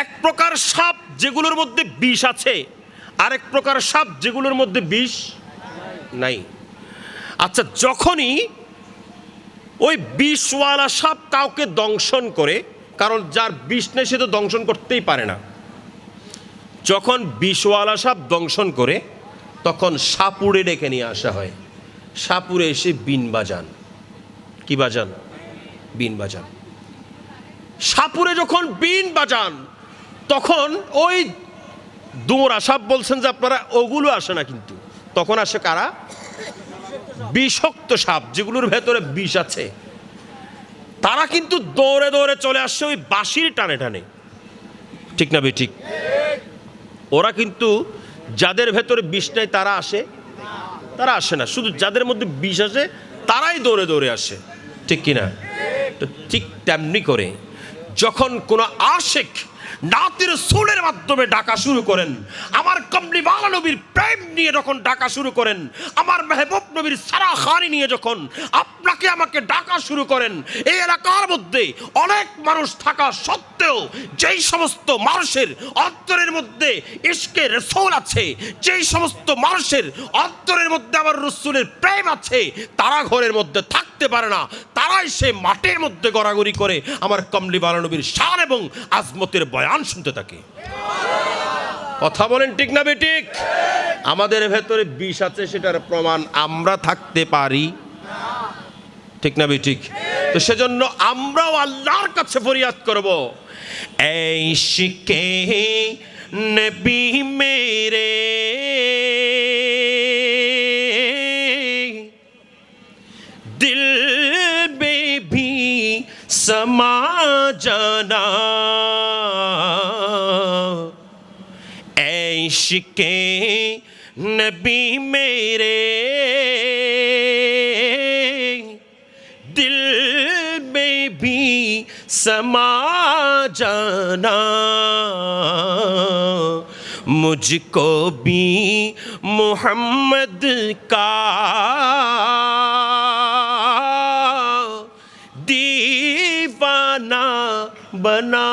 এক প্রকার সাপ যেগুলোর মধ্যে বিষ আছে, আরেক প্রকার সাপ যেগুলোর মধ্যে বিষ নাই। আচ্ছা, যখনই ওই বিষওয়ালা সাপ কাউকে দংশন করে, কারণ যার বিষ নেই সে তো দংশন করতেই পারে না, যখন বিষওয়ালা সাপ দংশন করে তখন সাপুড়ে ডেকে নিয়ে আসা হয়। সাপুড়ে এসে বিন বাজান। কি বাজান? বিন বাজান। সাপুড়ে যখন বিন বাজান তখন ওই দুমরা সাপ বলছেন যে আপনারা, ওগুলো আসে না, কিন্তু তখন আসে কারা? বিষাক্ত সাপ যেগুলোর ভেতরে বিষ আছে। তারা কিন্তু দৌড়ে দৌড়ে চলে আসছে ওই বাঁশির টানে টানে। ঠিক না বেঠিক? ওরা কিন্তু যাদের ভেতরে বিষ নাই তারা আসে না, শুধু যাদের মধ্যে বিষ আছে তারাই দৌড়ে দৌড়ে আসে। ঠিক কিনা? তো ঠিক তেমনি করে যখন কোন আশিক নাতির সুরের মাধ্যমে ডাকা শুরু করেন, আমার কামলিওয়ালা নবীর প্রেম নিয়ে যখন ডাকা শুরু করেন, আমার মেহবুব নবীর সারা খানি নিয়ে যখন আপনাকে আমাকে ডাকা শুরু করেন, এই এলাকার মধ্যে অনেক মানুষ থাকা সত্ত্বেও যেই সমস্ত মানুষের অন্তরের মধ্যে ইশকে রাসূল আছে, যেই সমস্ত মানুষের অন্তরের মধ্যে আমার রাসূলের প্রেম আছে, তারা ঘরের মধ্যে থাকতে পারে না, তারাই সে মাটির মধ্যে গড়াগড়ি করে আমার কামলিওয়ালা নবীর শান এবং আজমতের বয়ান শুনতে থাকে। কথা বলেন ঠিক না বেঠিক? আমাদের ভেতরে বিষ আছে সেটার প্রমাণ আমরা থাকতে পারি। ঠিক না বেঠিক? তো সেজন্য আমরাও আল্লাহর কাছে ফরিয়াদ করব, এই ইশকে নবী মেরে दिल में भी समा जाना, इश्क़े नबी मेरे दिल में भी समा जाना, मुझको भी मोहम्मद का दीवाना बना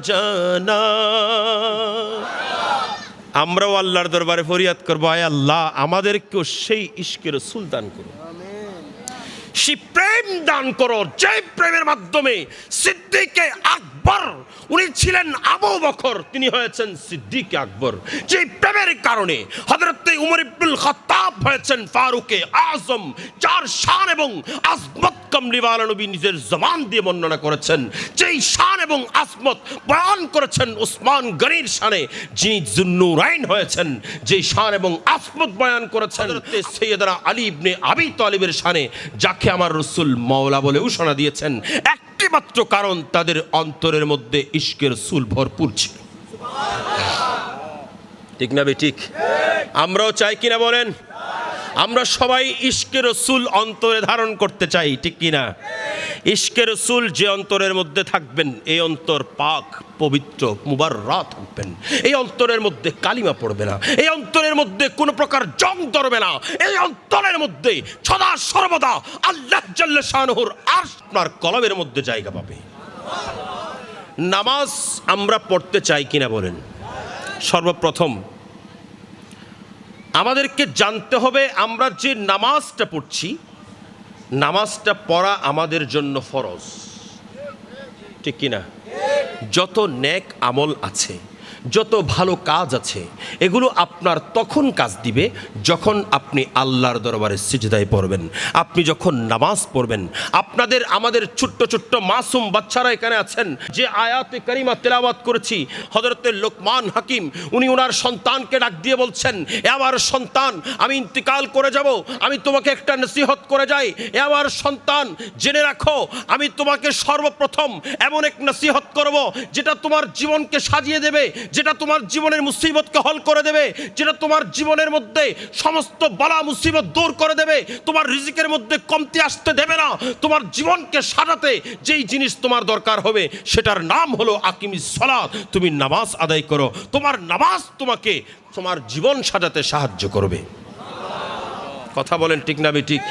जाना। আমরাও আল্লাহর দরবারে ফরিয়াদ করব, আয় আল্লাহ আমাদেরকেও সেই ইশকে রাসূল দান করো, সেই প্রেম দান করো যে প্রেমের মাধ্যমে সিদ্দিকে আকবর, উনি ছিলেন আবু বকর, তিনি হয়েছেন সিদ্দিকে আকবর। যে প্রেমের কারণে হযরত উমর ইবনুল খাত্তাব হয়েছেন ফারুকে আজম, যার শান এবং আজমত কামলিওয়ালা নবী নিজের জবান দিয়ে বর্ণনা করেছেন। যেই শান এবং আজমত বয়ান করেছেন ওসমান গনির শানে, যিনি যুন্নুরাইন হয়েছেন, যেই শান এবং আজমত বয়ান করেছেন সৈয়দনা আলী ইবনে আবি তালিবের শানে, যাকে আমার রাসূল মাওলা বলেও শোনা দিয়েছেন, একটি মাত্র কারণ, তাদের অন্তরের মধ্যে ইশকের রাসূল ভরপুর ছিল। ঠিক না বেঠিক? আমরাও চাই কিনা বলেন? আমরা সবাই ইশকে রাসূল অন্তরে ধারণ করতে চাই, ঠিক কিনা? ইশকে রাসূল যে অন্তরের মধ্যে থাকবেন, এই অন্তর পাক পবিত্র মুবাররা থাকবেন, এই অন্তরের মধ্যে কালিমা পড়বে না, এই অন্তরের মধ্যে কোনো প্রকার জং ধরবে না, এই অন্তরের মধ্যে সদা সর্বদা আল্লাহ জাল্লে শানুহুর আরশ আপনার কলবের মধ্যে জায়গা পাবে। নামাজ আমরা পড়তে চাই কিনা বলেন? সর্বপ্রথম আমাদেরকে জানতে হবে, আমরা যে নামাজটা পড়ছি, নামাজটা পড়া আমাদের জন্য ফরজ, ঠিক কিনা? যত নেক আমল আছে, যত ভালো কাজ আছে, এগুলো আপনার তখন কাজ দিবে যখন আপনি আল্লাহর দরবারে সিজদায় পড়বেন, আপনি যখন নামাজ পড়বেন। আপনাদের আমাদের ছোট্ট ছোট্ট মাসুম বাচ্চারা এখানে আছেন, যে আয়াতে কারিমা তেলাওয়াত করেছি, হযরতে লোকমান হাকিম উনি ওনার সন্তানকে ডাক দিয়ে বলছেন, এ আমার সন্তান, আমি ইন্তিকাল করে যাব, আমি তোমাকে একটা নসিহত করে যাই। এ আমার সন্তান, জেনে রাখো, আমি তোমাকে সর্বপ্রথম এমন এক নসিহত করব যেটা তোমার জীবনকে সাজিয়ে দেবে, যেটা তোমার জীবনের মুসিবতকে হল করে দেবে, যেটা তোমার জীবনের মধ্যে সমস্ত বালা মুসিবত দূর করে দেবে, তোমার রিজিকের মধ্যে কমতি আসতে দেবে না। তোমার জীবনকে সাজাতে যেই জিনিস তোমার দরকার হবে সেটার নাম হলো আকিমিস সালাত, তুমি নামাজ আদায় করো। তোমার নামাজ তোমাকে তোমার জীবন সাজাতে সাহায্য করবে। কথা বলেন ঠিক না বেঠিক?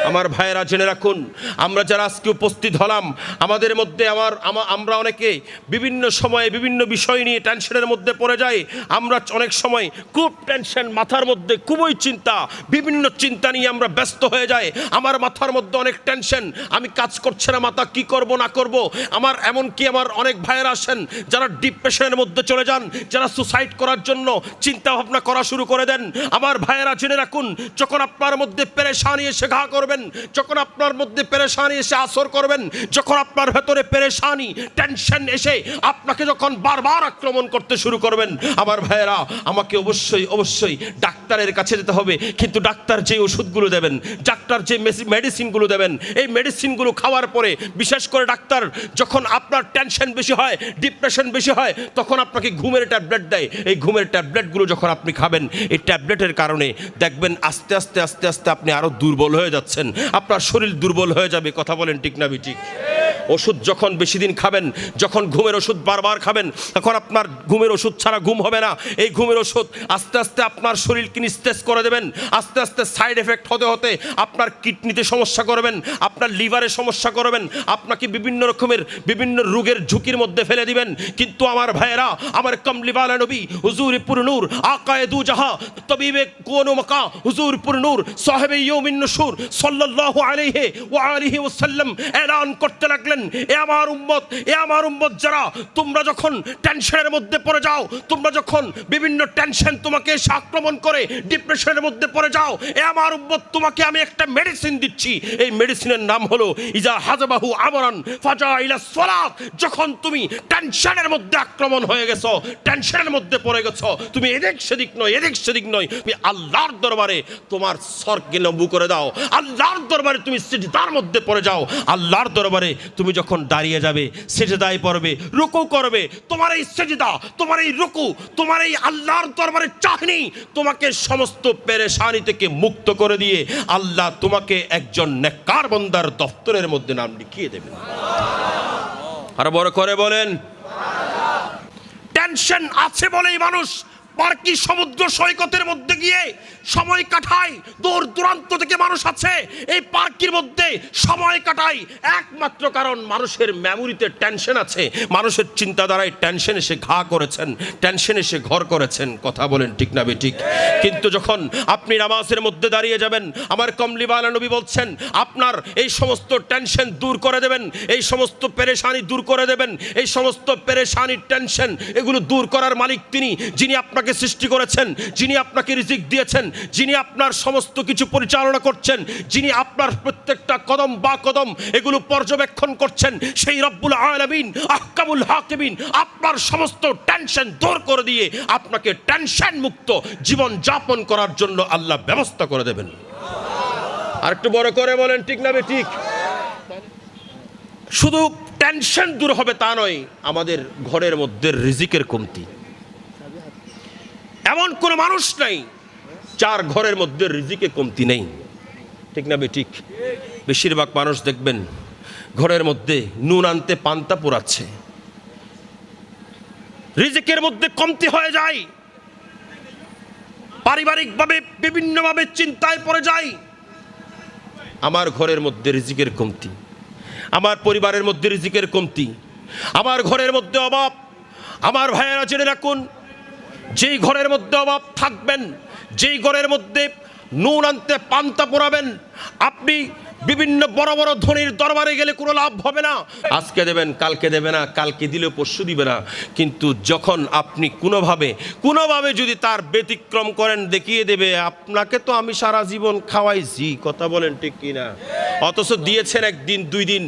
আমার ভাইয়েরা জেনে রাখুন, আমরা যারা আজকে উপস্থিত হলাম, আমাদের মধ্যে আমরা অনেকে বিভিন্ন সময়ে বিভিন্ন বিষয় নিয়ে টেনশনের মধ্যে পড়ে যাই। আমরা অনেক সময় খুব টেনশন, মাথার মধ্যে খুবই চিন্তা, বিভিন্ন চিন্তা নিয়ে আমরা ব্যস্ত হয়ে যাই। আমার মাথার মধ্যে অনেক টেনশন, আমি কাজ করছে না মাথা, কি করব না করব। আমার এমনকি আমার অনেক ভাইয়েরা আসেন যারা ডিপ্রেশনের মধ্যে চলে যান, যারা সুসাইড করার জন্য চিন্তা ভাবনা করা শুরু করে দেন। আমার ভাইয়েরা জেনে রাখুন, যখন আপনার মধ্যে পেরেশানি এসে ঘা করবেন, যখন আপনার মধ্যে পেরেশানি এসে আসর করবেন, যখন আপনার ভেতরে পেরেশানি টেনশন এসে আপনাকে যখন বারবার আক্রমণ করতে শুরু করবেন, আমার ভাইয়েরা আমাকে অবশ্যই ডাক্তারের কাছে যেতে হবে। কিন্তু ডাক্তার যে ওষুধগুলো দেবেন, ডাক্তার যে মেডিসিনগুলো দেবেন, এই মেডিসিনগুলো খাওয়ার পরে, বিশেষ করে ডাক্তার যখন আপনার টেনশন বেশি হয়, ডিপ্রেশন বেশি হয়, তখন আপনাকে ঘুমের ট্যাবলেট দেয়। এই ঘুমের ট্যাবলেটগুলো যখন আপনি খাবেন, এই ট্যাবলেটের কারণে দেখবেন আস্তে আস্তে আপনি আরো দুর্বল হয়ে যাচ্ছেন, আপনার শরীর দুর্বল হয়ে যাবে। কথা বলেন ঠিক না ঠিক? ওষুধ যখন বেশি দিন খাবেন, যখন ঘুমের ওষুধ বারবার খাবেন, তখন আপনার ঘুমের ওষুধ ছাড়া ঘুম হবে না। এই ঘুমের ওষুধ আস্তে আস্তে আপনার শরীরকে নিস্তেজ করে দেবেন। আস্তে আস্তে সাইড এফেক্ট হতে আপনার কিডনিতে সমস্যা করবেন, আপনার লিভারে সমস্যা করবেন, আপনাকে বিভিন্ন রোগের ঝুঁকির মধ্যে ফেলে দিবেন। কিন্তু আমার ভাইয়েরা, আমার কমলিওয়ালা নবী হুজুর পুর নূর আকায়ে দু জাহা তবিবে কোন মকা হুজুর পুর নূর সাহেবে ইয়ৌমিন নুশুর সাল্লাল্লাহু আলাইহি ওয়া আলিহি ওয়াসাল্লাম এলান করতে লাগলেন, এ আমার উম্মত যারা তোমরা যখন টেনশনের মধ্যে পড়ে যাও, তোমরা যখন বিভিন্ন টেনশন তোমাকে এসে আক্রমণ করে ডিপ্রেশনের মধ্যে পড়ে যাও, এ আমার উম্মত তোমাকে আমি একটা মেডিসিন দিচ্ছি। এই মেডিসিনের নাম হলো ইজা হাজাবাহু আমরান ফাজা ইলা সালাত। যখন তুমি টেনশনের মধ্যে আক্রমণ হয়ে গেছো, টেনশনের মধ্যে পড়ে গেছো, তুমি এদিক সেদিক নয়, তুমি আল্লাহর দরবারে তোমার সরকে নবু করে দাও, আল্লাহর দরবারে তুমি সিজদার মধ্যে পড়ে যাও। আল্লাহর দরবারে তুমি যখন দাঁড়িয়ে যাবে, সিজদায় পড়বে, রুকু করবে, তোমার এই সিজদা, তোমার এই রুকু, তোমার এই আল্লাহর দরবারে চাহনি তোমাকে সমস্ত পেরেশানি থেকে মুক্ত করে দিয়ে আল্লাহ তোমাকে একজন নেককার বান্দার দফতরের মধ্যে নাম লিখিয়ে দেবেন। আর বড় করে বলেন, টেনশন আছে বলেই মানুষ পার্কি সমুদ্র সৈকতের মধ্যে গিয়ে সময় কাটায়। দূর দূরান্ত থেকে মানুষ আছে এই পার্কির মধ্যে সময় কাটায়, একমাত্র কারণ মানুষের মেমোরিতে টেনশন আছে, মানুষের চিন্তাধারায় টেনশন এসে ঘা করেছেন, টেনশন এসে ঘর করেছেন। কথা বলেন ঠিক না বেঠিক? কিন্তু যখন আপনি নামাজের মধ্যে দাঁড়িয়ে যাবেন, আমার কমলিওয়ালা নবী বলছেন আপনার এই সমস্ত টেনশন দূর করে দেবেন, এই সমস্ত পেরেশানি দূর করে দেবেন। এই সমস্ত পেরেশানি টেনশন এগুলো দূর করার মালিক তিনি, যিনি আপনাকে সৃষ্টি করেছেন, যিনি আপনাকে রিজিক দিয়েছেন, যিনি আপনার সমস্ত কিছু পরিচালনা করছেন, যিনি আপনার প্রত্যেকটা কদম বা কদম এগুলো পর্যবেক্ষণ করছেন, সেই রব্বুল আলামিন আহকামুল হাকিমিন আপনার সমস্ত টেনশন দূর করে দিয়ে আপনাকে টেনশন মুক্ত জীবন যাপন করার জন্য আল্লাহ ব্যবস্থা করে দেবেন। আর একটু বড় করে বলেন ঠিক না ঠিক? শুধু টেনশন দূর হবে তা নয়, আমাদের ঘরের মধ্যে রিজিকের কমতি। এমন কোন মানুষ নাই যার ঘরের মধ্যে রিজিকে কমতি নেই, ঠিক না ঠিক? বেশিরভাগ মানুষ দেখবেন ঘরের মধ্যে নুন আনতে পান্তা পোড়াচ্ছে, রিজিকের মধ্যে কমতি হয়ে যায়, পারিবারিকভাবে বিভিন্নভাবে চিন্তায় পড়ে যায়। আমার ঘরের মধ্যে রিজিকের কমতি, আমার পরিবারের মধ্যে রিজিকের কমতি, আমার ঘরের মধ্যে অভাব। আমার ভাইয়েরা জেনে রাখুন, যেই ঘরের মধ্যে অভাব থাকবেন, যেই ঘরের মধ্যে নুন আনতে পান্তা পোড়াবেন, আপনি বিভিন্ন বড় বড় ধনীর দরবারে গেলে কোনো লাভ হবে না। আজকে দেবেন, কালকে দেবে না, কালকে দিলে পরশু দিবে না। কিন্তু যখন আপনি কোনোভাবে যদি তার ব্যতিক্রম করেন, দেখিয়ে দেবে আপনাকে তো আমি সারা জীবন খাওয়াইছি। কথা বলেন ঠিক কিনা? অথচ দিয়েছেন একদিন দুই দিন,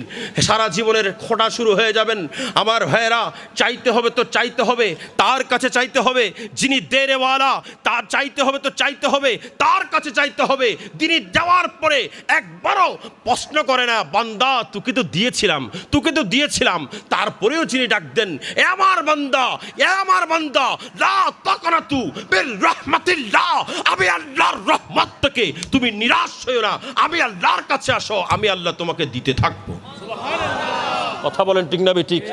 সারা জীবনের খোঁটা শুরু হয়ে যাবেন। আমার ভাইয়েরা, চাইতে হবে তো চাইতে হবে, তার কাছে চাইতে হবে যিনি দেরেওয়ালা, তার চাইতে হবে তো চাইতে হবে, তার কাছে চাইতে হবে যিনি দেওয়ার পরে একবারও প্রশ্ন করে না, বান্দা তোকে তো দিয়েছিলাম, তারপরেও যিনি ডাক দেন, এ আমার বান্দা লা তাকনাতু বির রাহমাতিল্লাহ, আমি আল্লাহর রহমত থেকে তুমি নিরাশ হয়ো না, আমি আল্লাহর কাছে আসো, আমি আল্লাহ তোমাকে দিতে থাকবো। সুবহানাল্লাহ। কথা বলেন ঠিক না ঠিক?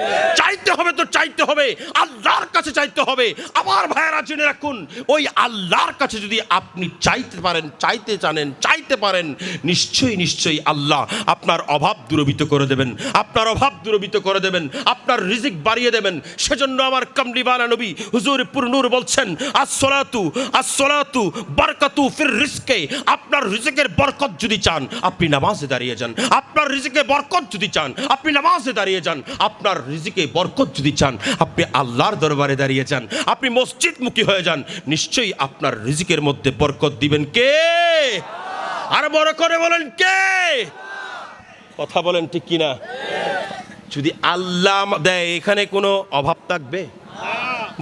চাইতে হবে তো চাইতে হবে, আল্লাহর কাছে চাইতে হবে। আমার ভাইয়েরা জেনে রাখুন, ওই আল্লাহর কাছে যদি আপনি চাইতে পারেন, নিশ্চয়ই নিশ্চয়ই আল্লাহ আপনার অভাব দূরীভূত করে দেবেন, আপনার রিজিক বাড়িয়ে দেবেন। সেজন্য আমার কামলিওয়ালা নবী হুজুর পুরনূর বলছেন, আসসালাতু বারাকাতু ফির রিজকে। আপনার রিজিকের বরকত যদি চান আপনি নামাজে দাঁড়িয়ে যান, আপনার রিজিকে বরকত যদি চান আপনি নামাজে দাঁড়িয়ে যান, আপনার রিজিকে বরকত যদি চান আপনি আল্লাহর দরবারে দাঁড়িয়ে যান, আপনি মসজিদমুখী হয়ে যান, নিশ্চয়ই আপনার রিজিকের মধ্যে বরকত দিবেন কে? আর বড় করে বলেন কে? কথা বলেন ঠিক কিনা? যদি আল্লাহ দেয় এখানে কোনো অভাব থাকবে?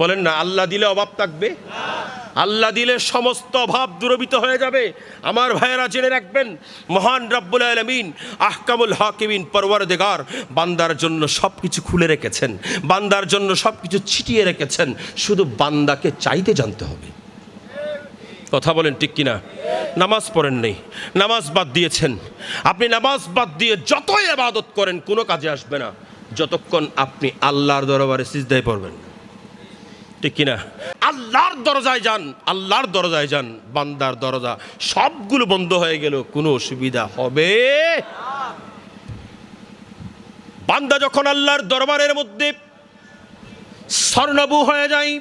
বলেন না, আল্লাহ দিলে অভাব থাকবে? আল্লাহ দিলে সমস্ত অভাব দূরীভূত হয়ে যাবে। আমার ভাইয়েরা জেনে রাখবেন, মহান রব্বুল আলামিন আহকামুল হাকিমিন পরওয়ারদিগার বান্দার জন্য সব কিছু খুলে রেখেছেন, বান্দার জন্য সব কিছু ছিটিয়ে রেখেছেন, শুধু বান্দাকে চাইতে জানতে হবে। কথা বলেন ঠিক কিনা? নামাজ পড়েন নেই, নামাজ বাদ দিয়েছেন, আপনি নামাজ বাদ দিয়ে যতই ইবাদত করেন কোনো কাজে আসবে না যতক্ষণ আপনি আল্লাহর দরবারে সিজদায় পড়বেন, ঠিক কিনা? আল্লাহর দরজায় যান, বান্দার দরজা সবগুলো বন্ধ হয়ে গেল, কোনো অসুবিধা হবে? বান্দা যখন আল্লাহর দরবারের মধ্যে স্বর্ণবু হয়ে যায়,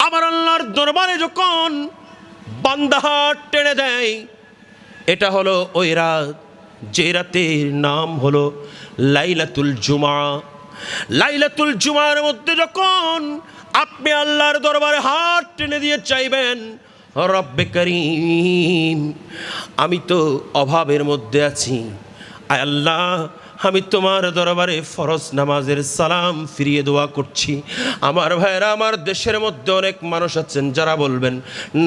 আমার আল্লাহর দরবারে যখন বান্দা হাত টেনে দেয়, এটা হলো ওই রাত যে রাতের নাম হলো লাইলাতুল জুমা। লাইলাতুল জুমার মধ্যে যখন আপনি আল্লাহর দরবারে হাত টেনে দিয়ে চাইবেন, রব্বে করিম আমি তো অভাবের মধ্যে আছি, আয় আল্লাহ আমি তোমার দরবারে ফরজ নামাজের সালাম ফিরিয়ে দোয়া করছি। আমার ভাইরা, আমার দেশের মধ্যে অনেক মানুষ আছেন যারা বলবেন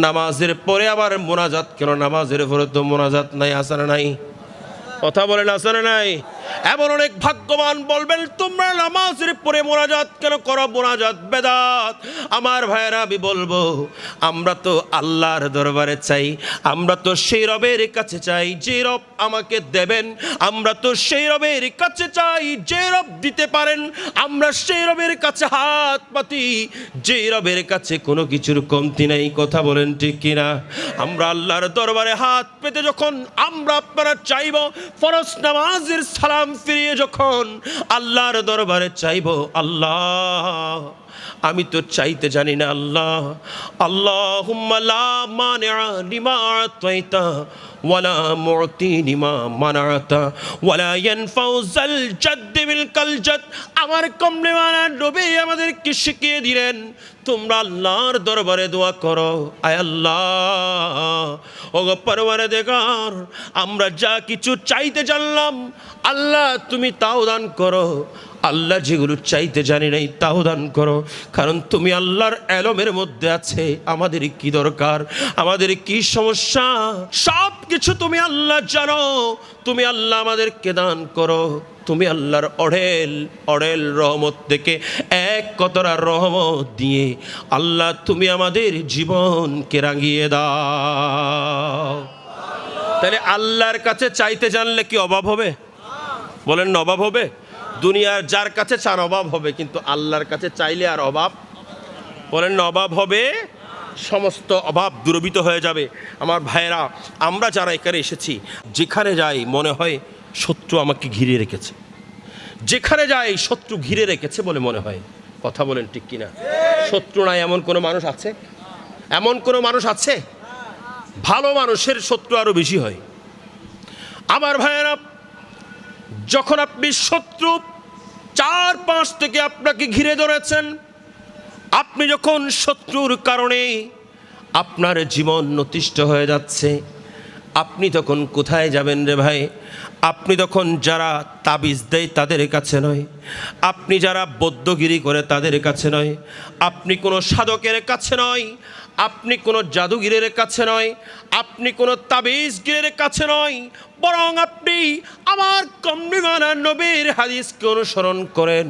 নামাজের পরে আবার মোনাজাত কেন? নামাজের পরে তো মোনাজাত নাই, আসার নাই। কথা বলেন আছে না নাই? এমন অনেক ভাগ্যবান বলবেন তোমরা নামাজের পরে মোনাজাত কেন করো? মোনাজাত বেদাত। আমার ভাইয়েরা, আমি বলবো আমরা তো আল্লাহর দরবারে চাই, আমরা তো সেই রবের কাছে চাই যে রব আমাকে দেবেন, আমরা তো সেই রবের কাছে চাই যে রব দিতে পারেন, আমরা সেই রবের কাছে হাত পাতি যে রবের কাছে কোনো কিছুর কমতি নাই। কথা বলেন ঠিক কিনা? আমরা আল্লাহর দরবারে হাত পেতে যখন আমরা আপনারা চাইব, ফরজ নামাজের সালাম ফিরিয়ে যখন আল্লাহর দরবারে চাইব, আল্লাহ আমি তো চাইতে জানি না, আল্লাহ আল্লাহুম্মা লা মানিআ লিমা আতাইতা ওয়ালা মুতি লিমা মানাতা ওয়ালা ইয়ানফাউ যাল জাদ্দি বিল কালজাত। আমার কমলিওয়ালা নবী আমাদেরকে শিখিয়ে দিলেন তোমরা আল্লাহর দরবারে দোয়া করো, আয় আল্লাহ ওগো পরওয়ারদিগার আমরা যা কিছু চাইতে জানলাম আল্লাহ তুমি তাও দান করো, আল্লাহ যেগুলো চাইতে জানি নাই তাও দান করো, কারণ তুমি আল্লাহর এলমের মধ্যে আছে আমাদের কি দরকার, আমাদের কি সমস্যা, সব কিছু তুমি আল্লাহ জানো। তুমি আল্লাহ আমাদেরকে দান করো, তুমি আল্লাহর অঢেল রহমত থেকে এক কতরা রহমত দিয়ে আল্লাহ তুমি আমাদের জীবনকে রাঙিয়ে দাও। তাহলে আল্লাহর কাছে চাইতে জানলে কি অভাব হবে? বলেন না, অভাব হবে? দুনিয়ার যার কাছে চান অভাব হবে, কিন্তু আল্লাহর কাছে চাইলে আর অভাব, বলেন না, অভাব হবে, সমস্ত অভাব দূরীভূত হয়ে যাবে। আমার ভাইয়েরা, আমরা যারা এখানে এসেছি, যেখানে যাই মনে হয় শত্রু আমাকে ঘিরে রেখেছে, যেখানে যাই শত্রু ঘিরে রেখেছে বলে মনে হয়। কথা বলেন ঠিক কিনা? শত্রু নাই এমন কোনো মানুষ আছে? এমন কোনো মানুষ আছে? ভালো মানুষের শত্রু আরো বেশি হয়। আমার ভাইয়েরা, যখন আপনি শত্রু 4-5 থেকে আপনাকে ঘিরে ধরেছেন, আপনি যখন শত্রুর কারণে আপনার জীবন অতিষ্ঠ হয়ে যাচ্ছে, আপনি তখন কোথায় যাবেন রে ভাই? আপনি তখন যারা তাবিজ দেয় তাদের কাছে নয়, আপনি যারা বৌদ্ধগিরি করে তাদের কাছে নয়, আপনি কোনো সাধকের কাছে নয়, আপনি কোনো জাদুগিরের কাছে নয়, আপনি কোনো তাবিজগিরের কাছে নয়, বরং আপনি আমার কমলিওয়ালা নবীর হাদিসকে অনুসরণ করেন।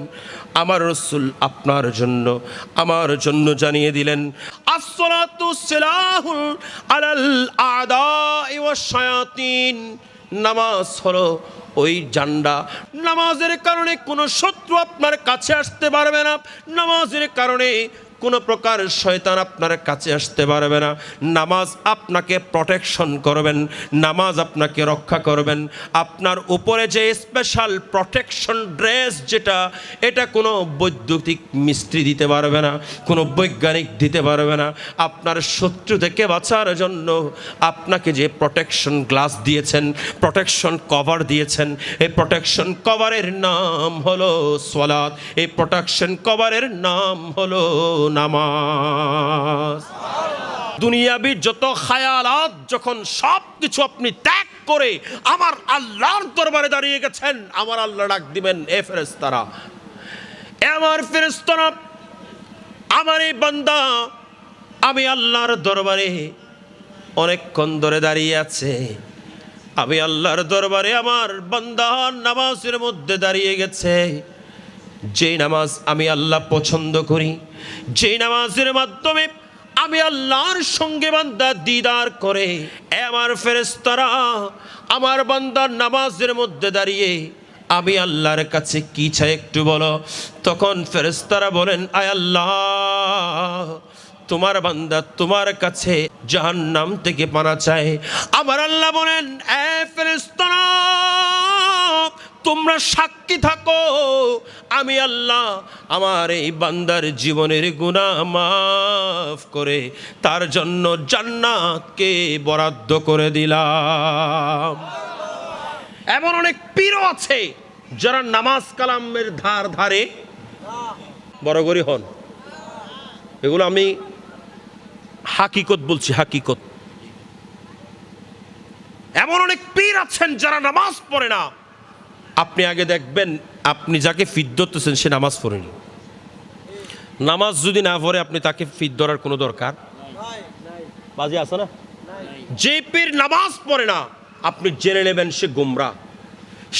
আমার রাসূল আপনার জন্য আমার জন্য জানিয়ে দিলেন, আসসালাতু সিলাহুল আলাল আদাই ওয়াশ শায়াতিন, নামাজ হলো ওই জান্ডা। নামাজের কারণে কোনো শত্রু আপনার কাছে আসতে পারবে না, নামাজের কারণে কোনো প্রকার শয়তান আপনার কাছে আসতে পারবে না। নামাজ আপনাকে প্রোটেকশন করবেন, নামাজ আপনাকে রক্ষা করবেন। আপনার উপরে যে স্পেশাল প্রোটেকশন ড্রেস যেটা, এটা কোনো বৈদ্যুতিক মিস্ত্রি দিতে পারবে না, কোনো বৈজ্ঞানিক দিতে পারবে না। আপনার শত্রু থেকে বাঁচার জন্য আপনাকে যে প্রোটেকশন গ্লাস দিয়েছেন, প্রোটেকশন কভার দিয়েছেন, এই প্রোটেকশন কভারের নাম হলো সালাত, এই প্রোটেকশন কভারের নাম হলো নামাজ। দুনিয়াবি যত খায়ালাত যখন সব কিছু আপনি ত্যাগ করে আমার আল্লাহর দরবারে দাঁড়িয়ে গেছেন, আমার আল্লাহ ডাক দিবেন, এ ফেরেশতারা, এ আমার ফেরেশতারা, আমার এই বান্দা আমি আল্লাহর দরবারে অনেকক্ষণ ধরে দাঁড়িয়ে আছে, আমি আল্লাহর দরবারে আমার বান্দা নামাজের মধ্যে দাঁড়িয়ে গেছে। যেই নামাজ আমি আল্লাহ পছন্দ করি, যেই নামাজের মাধ্যমে আমি আল্লাহর সঙ্গে বান্দা দিদার করে, আমার ফেরেশতারা আমার বান্দার নামাজের মধ্যে দাঁড়িয়ে আমি আল্লাহর কাছে কি চাই একটু বলো। তখন ফেরেশতারা বলেন, আয় আল্লাহ, তোমার বান্দা তোমার কাছে জাহান্নাম থেকে পানা চায়। আমার আল্লাহ বলেন, এ ফেরেশতারা, তোমরা সাক্ষী থাকো, আমি আল্লাহ আমার এই বান্দার জীবনের গুনাহ মাফ করে তার জন্য জান্নাতকে বরাদ্দ করে দিলাম। এমন অনেক পীরও আছে যারা নামাজ কালামের ধারে বড়গরি হন। এগুলো আমি হাকিকত বলছি, হাকিকত। এমন অনেক পীর আছেন যারা নামাজ পড়ে না। আপনি আগে দেখবেন, আপনি যাকে ফিদ ধরতেছেন সে নামাজ পড়েনি। নামাজ যদি না পড়ে আপনি তাকে ফিদ ধরার কোনো দরকার বাজি আছে না? যে পীর নামাজ পড়ে না আপনি জেনে নেবেন সে গোমরা।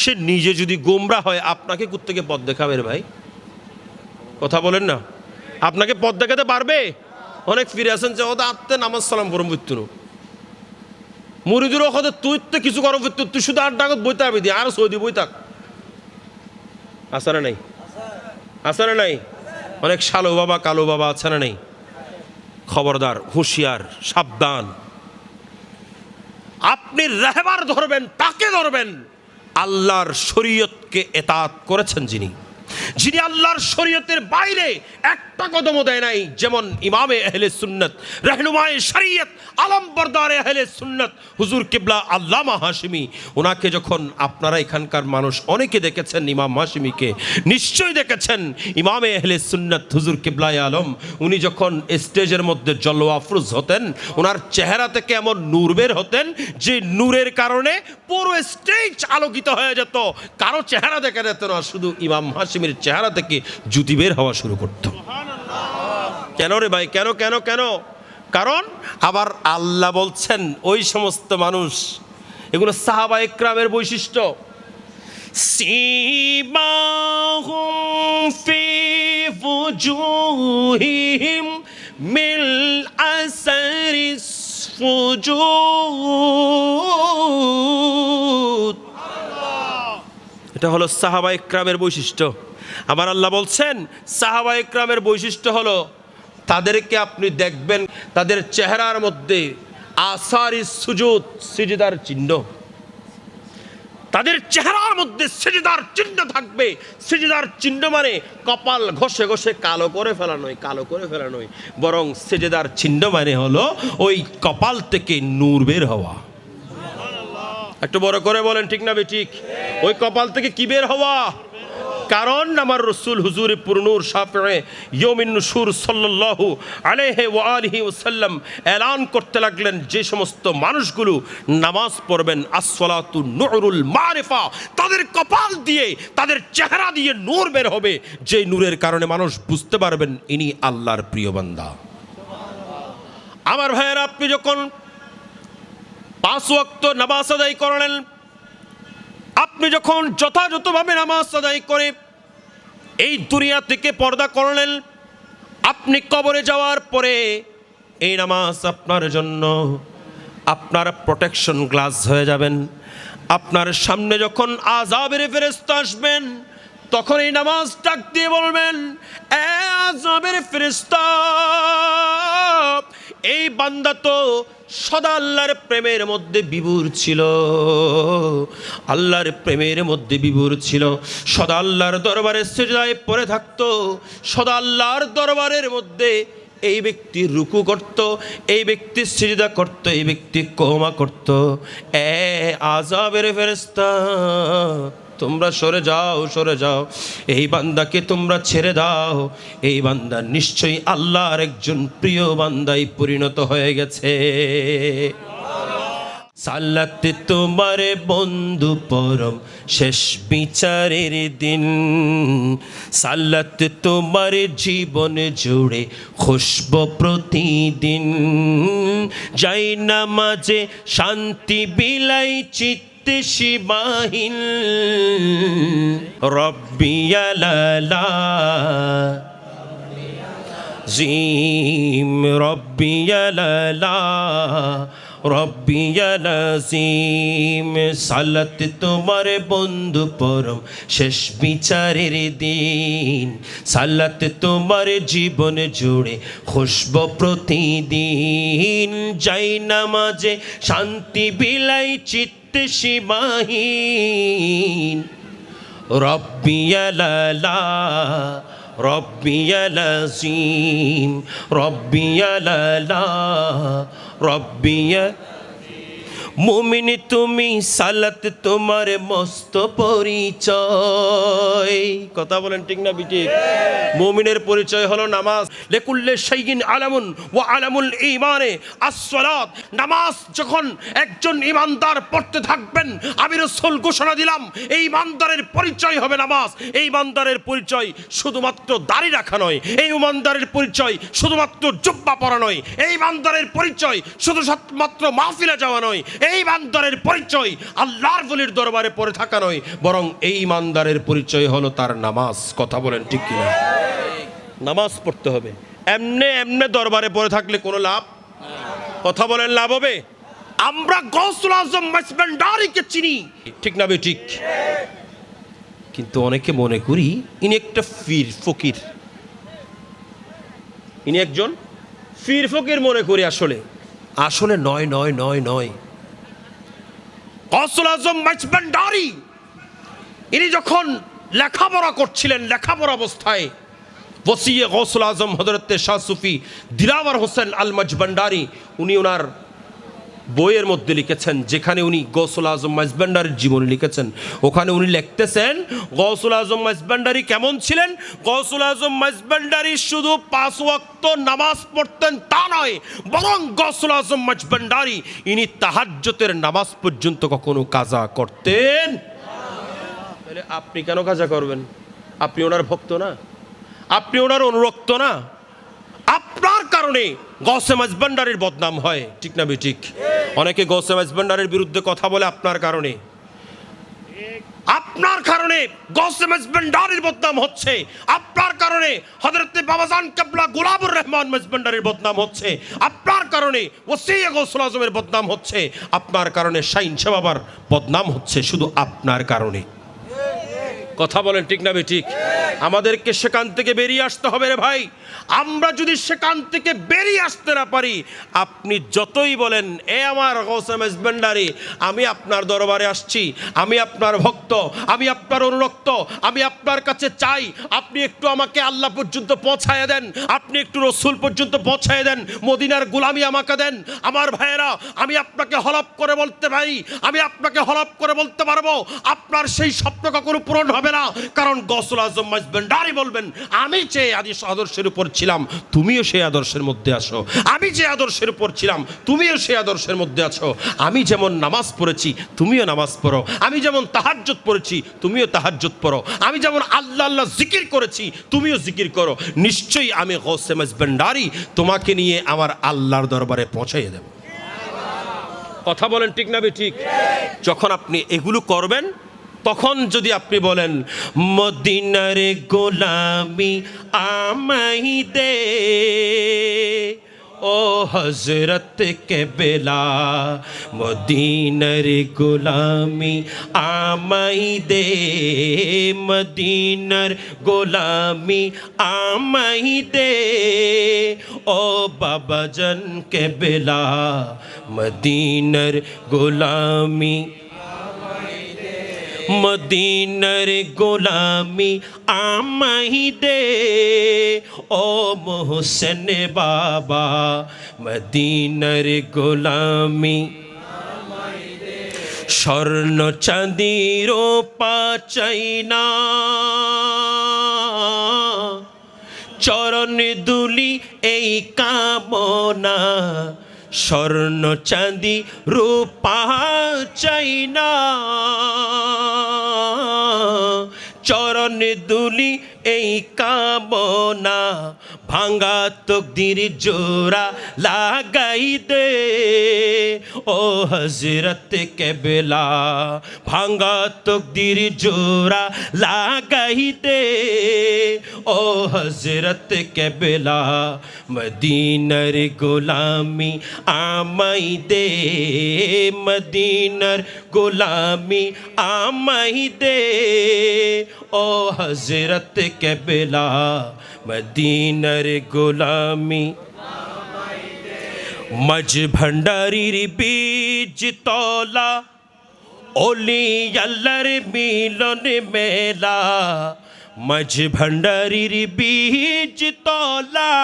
সে নিজে যদি গোমরা হয় আপনাকে কোত্থেকে পথ দেখাবে রে ভাই? কথা বলেন না, আপনাকে পথ দেখাতে পারবে? অনেক ফিরে আসেন যে ওদের আত্মে নামাজ সালাম পরম বুঝতো মুরিদুর ওখানে তুই তো কিছু করো, তুই শুধু 8 টাকা বইতে হবে দিয়ে আর সৌদি বই থাক। আছে না নাই? আছে না নাই? অনেক শালো বাবা কালো বাবা আছে না নাই? খবরদার, হুঁশিয়ার, সাবধান। আপনি রাহবার ধরবেন, তাকে ধরবেন আল্লাহর শরীয়তকে এতাত করেছেন যিনি, যিনি আল্লাহর শরীয়তের বাইরে একটা কদমও দেয় নাই। যেমন ইমামে আহলে সুন্নাত, রাহনুমায়ে শরীয়ত, আলমবরদারে আহলে সুন্নাত হুজুর কিবলা আল্লামা হাশিমি, ওনাকে যখন আপনারা এখানকার মানুষ অনেকে দেখেছেন, ইমাম হাশিমিকে নিশ্চয়ই দেখেছেন। ইমামে আহলে সুন্নাত হুজুর কিবলায়ে আলম, উনি যখন স্টেজের মধ্যে জলওয়া আফরোজ হতেন, ওনার চেহারা থেকে এমন নূর বের হতেন যে নূরের কারণে পুরো স্টেজ আলোকিত হয়ে যেত। কারো চেহারা দেখা যেত না, শুধু ইমাম হাশিমির চেহারা থেকে জুতি বের হওয়া শুরু করত। কেন রে ভাই? কেন কেন কেন? কারণ আবার আল্লাহ বলছেন ওই সমস্ত মানুষ, এগুলো সাহাবায়ে কেরামের বৈশিষ্ট্য। সিমাহুম ফি ফুজুহিহিম মিল আসারিস সুজুদ। এটা হলো সাহাবায়ে কেরামের বৈশিষ্ট্য। আমার আল্লাহ বলছেন সাহাবায়ে কেরামের বৈশিষ্ট্য হলো তাদেরকে আপনি দেখবেন তাদের চেহারার মধ্যে আসারি সুজুদ, সিজদার চিহ্ন। তাদের চেহারার মধ্যে সিজদার চিহ্ন থাকবে। সিজদার চিহ্ন মানে কপাল ঘষে ঘষে কালো করে ফেলা নয়, কালো করে ফেলা নয়, বরং সিজদার চিহ্ন মানে হলো ওই কপাল থেকে নূর বের হওয়া। একটু বড় করে বলেন ঠিক না বেঠিক? ওই কপাল থেকে কি বের হওয়া? কারণ আমার রসুল হুজুরে পুরনূর শাফিঈ ইয়ৌমিন নুশুর সাল্লাল্লাহু আলাইহি ওয়া আলিহি ওয়াসাল্লাম এলান করতে লাগলেন, যে সমস্ত মানুষগুলো নামাজ পড়বেন, আসসালাতু নূরুল মারিফা, তাদের কপাল দিয়ে, তাদের চেহারা দিয়ে নূর বের হবে, যে নূরের কারণে মানুষ বুঝতে পারবেন ইনি আল্লাহর প্রিয় বান্দা। আমার ভাইয়েরা, আপনি যখন 5 ওয়াক্ত নামাজ আদায় করলেন, আপনি যখন যথাযথভাবে নামাজ আদায় করে এই দুনিয়া থেকে পর্দা করলেন, আপনি কবরে যাওয়ার পরে এই নামাজ আপনার জন্য আপনার প্রোটেকশন গ্লাস হয়ে যাবেন। আপনার সামনে যখন আযাবের ফেরেশতা আসবেন, তখন এই নামাজ ডাক দিয়ে বলবেন, এ আযাবের ফেরেশতা, এই বান্দা তো সদা আল্লাহর প্রেমের মধ্যে বিভোর ছিল, আল্লাহর প্রেমের মধ্যে বিভোর ছিল, সদা আল্লাহর দরবারে সিজদায় পড়ে থাকতো, সদা আল্লাহর দরবারের মধ্যে এই ব্যক্তি রুকু করত, এই ব্যক্তি সিজদা করত, এই ব্যক্তি কোমা করত। এ আযাবের ফেরেশতা, তোমরা সরে যাও, সরে যাও, এই বান্দাকে তোমরা ছেড়ে দাও, এই বান্দা নিশ্চয়ই আল্লাহর একজন প্রিয় বান্দায় পরিণত হয়ে গেছে। সালাতে তোমার বন্ধু পরম শেষ বিচারের দিন, সালাতে তোমার জীবন জুড়ে খুশব প্রতিদিন, যাই নামাজে শান্তি বিলাই চিত্তে শিবাহিন, রব্বিয়ালালা জিম, রব্বিয়ালালা রব্বিয়াল আযীম। সালাত তোমার বন্ধু পরম শেষ বিচারের দিন, সালাত তোমার জীবন জুড়ে খুশব প্রতিদিন, যাই নামাজে শান্তি বিলাই চিত্তে শিবাহীন, রব্বিয়াল আলা রব্বিয়াল আযীম, রব্বিয়াল আলা রব্বিয়া। মুমিন তুমি সালাত তোমার মস্ত পরিচয়, কথা বলেন ঠিক না বিটি? মুমিনের পরিচয় হলো নামাজ। লিকুল্লি শাইইন আলামুন ওয়া আলামুল ঈমানে আস-সালাত। নামাজ যখন একজন ঈমানদার পড়তে থাকবেন, আমি রাসূল ঘোষণা দিলাম এই ঈমানদারের পরিচয় হবে নামাজ। এই ঈমানদারের পরিচয় শুধুমাত্র দাড়ি রাখা নয়, এই ঈমানদারের পরিচয় শুধুমাত্র জুব্বা পরা নয়, এই ঈমানদারের পরিচয় শুধুমাত্র মাহফিলে যাওয়া নয়, এই ঈমানদারের পরিচয় আল্লাহর ওলির দরবারে পড়ে থাকা নয়, বরং এই ঈমানদারের পরিচয় হলো তার নামাজ। কথা বলেন ঠিক কিনা? নামাজ পড়তে হবে। এমনে এমনে দরবারে পড়ে থাকলে কোনো লাভ? কথা বলেন লাভ হবে? আমরা গৌসুল আজম মাইজভান্ডারীকে চিনি, ঠিক না ঠিক? কিন্তু অনেকে মনে করি ইনি একটা পীর ফকির, ইনি একজন পীর ফকির মনে করি। আসলে আসলে নয় নয় নয় নয়। গৌসুল আজম মাইজভান্ডারী ইনি যখন লেখাপড়া করছিলেন, লেখাপড়া অবস্থায় ওসিয়ে গৌসুল আজম হযরত শাহ সুফি দিলাওয়ার হোসেন আল মাইজভান্ডারী উনি ওনার বইয়ের মধ্যে লিখেছেন, যেখানে উনি গৌসুল আজম মাইজভান্ডারীর জীবনী লিখেছেন, ওখানে উনি লিখতেছেন গৌসুল আজম মাইজভান্ডারী কেমন ছিলেন। গৌসুল আজম মাইজভান্ডারী শুধু 5 ওয়াক্ত নামাজ পড়তেন তা নয়, বরং গৌসুল আজম মাইজভান্ডারী ইনি তাহাজ্জুদের নামাজ পর্যন্ত কখনো কাজা করতেন। তাহলে আপনি কেন কাজা করবেন? আপনি ওনার ভক্ত না, আপনি ওনার অনুরক্ত না। আপনার কারণে গৌসে মাইজভান্ডারীর বদনাম হয়, ঠিক না ঠিক? অনেকে গৌসে মাইজভান্ডারীর বিরুদ্ধে কথা বলে আপনার কারণে, আপনার কারণে গৌসে মাইজভান্ডারীর বদনাম হচ্ছে, আপনার কারণে হযরত বাবাজান কিবলা গোলাবুর রহমান মাইজভান্ডারীর বদনাম হচ্ছে, আপনার কারণে ওসিয়ে গৌসুল আজমের বদনাম হচ্ছে, আপনার কারণে শাইন শাহ বাবার বদনাম হচ্ছে, শুধু আপনার কারণে। কথা বলেন ঠিক না ঠিক? আমাদেরকে সেখান থেকে বেরিয়ে আসতে হবে রে ভাই। আমরা যদি সেখান থেকে বেরিয়ে আসতে না পারি, আপনি যতই বলেন এ আমার গৌসে মাইজভান্ডারী, আমি আপনার দরবারে আসছি, আমি আপনার ভক্ত, আমি আপনার অনুরক্ত, আমি আপনার কাছে চাই আপনি একটু আমাকে আল্লাহ পর্যন্ত পৌঁছায় দেন, আপনি একটু রসুল পর্যন্ত পৌঁছায় দেন, মদিনার গোলামি আমাকে দেন। আমার ভাইয়েরা, আমি আপনাকে হলফ করে বলতে পারি, আমি আপনাকে হলফ করে বলতে পারবো আপনার সেই স্বপ্ন কখনো পূরণ হবে না। কারণ গৌসুল আজম মাইজভান্ডারী বলবেন, আমি যে আদর্শের উপর ছিলাম তুমিও সেই আদর্শের মধ্যে আসো, আমি যে আদর্শের উপর ছিলাম তুমিও সেই আদর্শের মধ্যে আছো, আমি যেমন নামাজ পড়েছি তুমিও নামাজ পড়ো, আমি যেমন তাহাজ্জুদ পড়েছি তুমিও তাহাজ্জুদ পড়ো, আমি যেমন আল্লাহ আল্লাহ জিকির করেছি তুমিও জিকির করো, নিশ্চয়ই আমি গৌসে মাইজভান্ডারী তোমাকে নিয়ে আমার আল্লাহর দরবারে পৌঁছাইয়ে দেব। কথা বলেন ঠিক না ঠিক? যখন আপনি এগুলো করবেন, তখন যদি আপনি বলেন মদিনার গোলামি আমাই দে, ও হযরত কেবলা মদিনার গোলামি আমাই দে মদিনার গোলামি আমাই দে ও বাবাজান কেবলা মদিনার গোলামি মদিনার গোলামি আমাই দে ও মোহসেন বাবা মদিনার গোলামি স্বর্ণ চাঁদি রূপা চাই না চরণ দুলি এই কামনা স্বর্ণ চাঁদি রূপা চাই না চরণ দুলি এই কামনা ভাঙ্গা তকদির জোড়া লাগাই দে ও হযরত কেবলা ভাঙ্গা তকদির জোড়া লাগাই দে ও হযরত কেবলা মদিনার গোলামি আমাই দে মদিনার গোলামি আমাই দে ও হযরত কেবলা মদিনার গোলামি মজ ভণ্ডারির বীজ তলা ওলি আল্লাহর মিলন মেলা মজ ভণ্ডারির বীজ তলা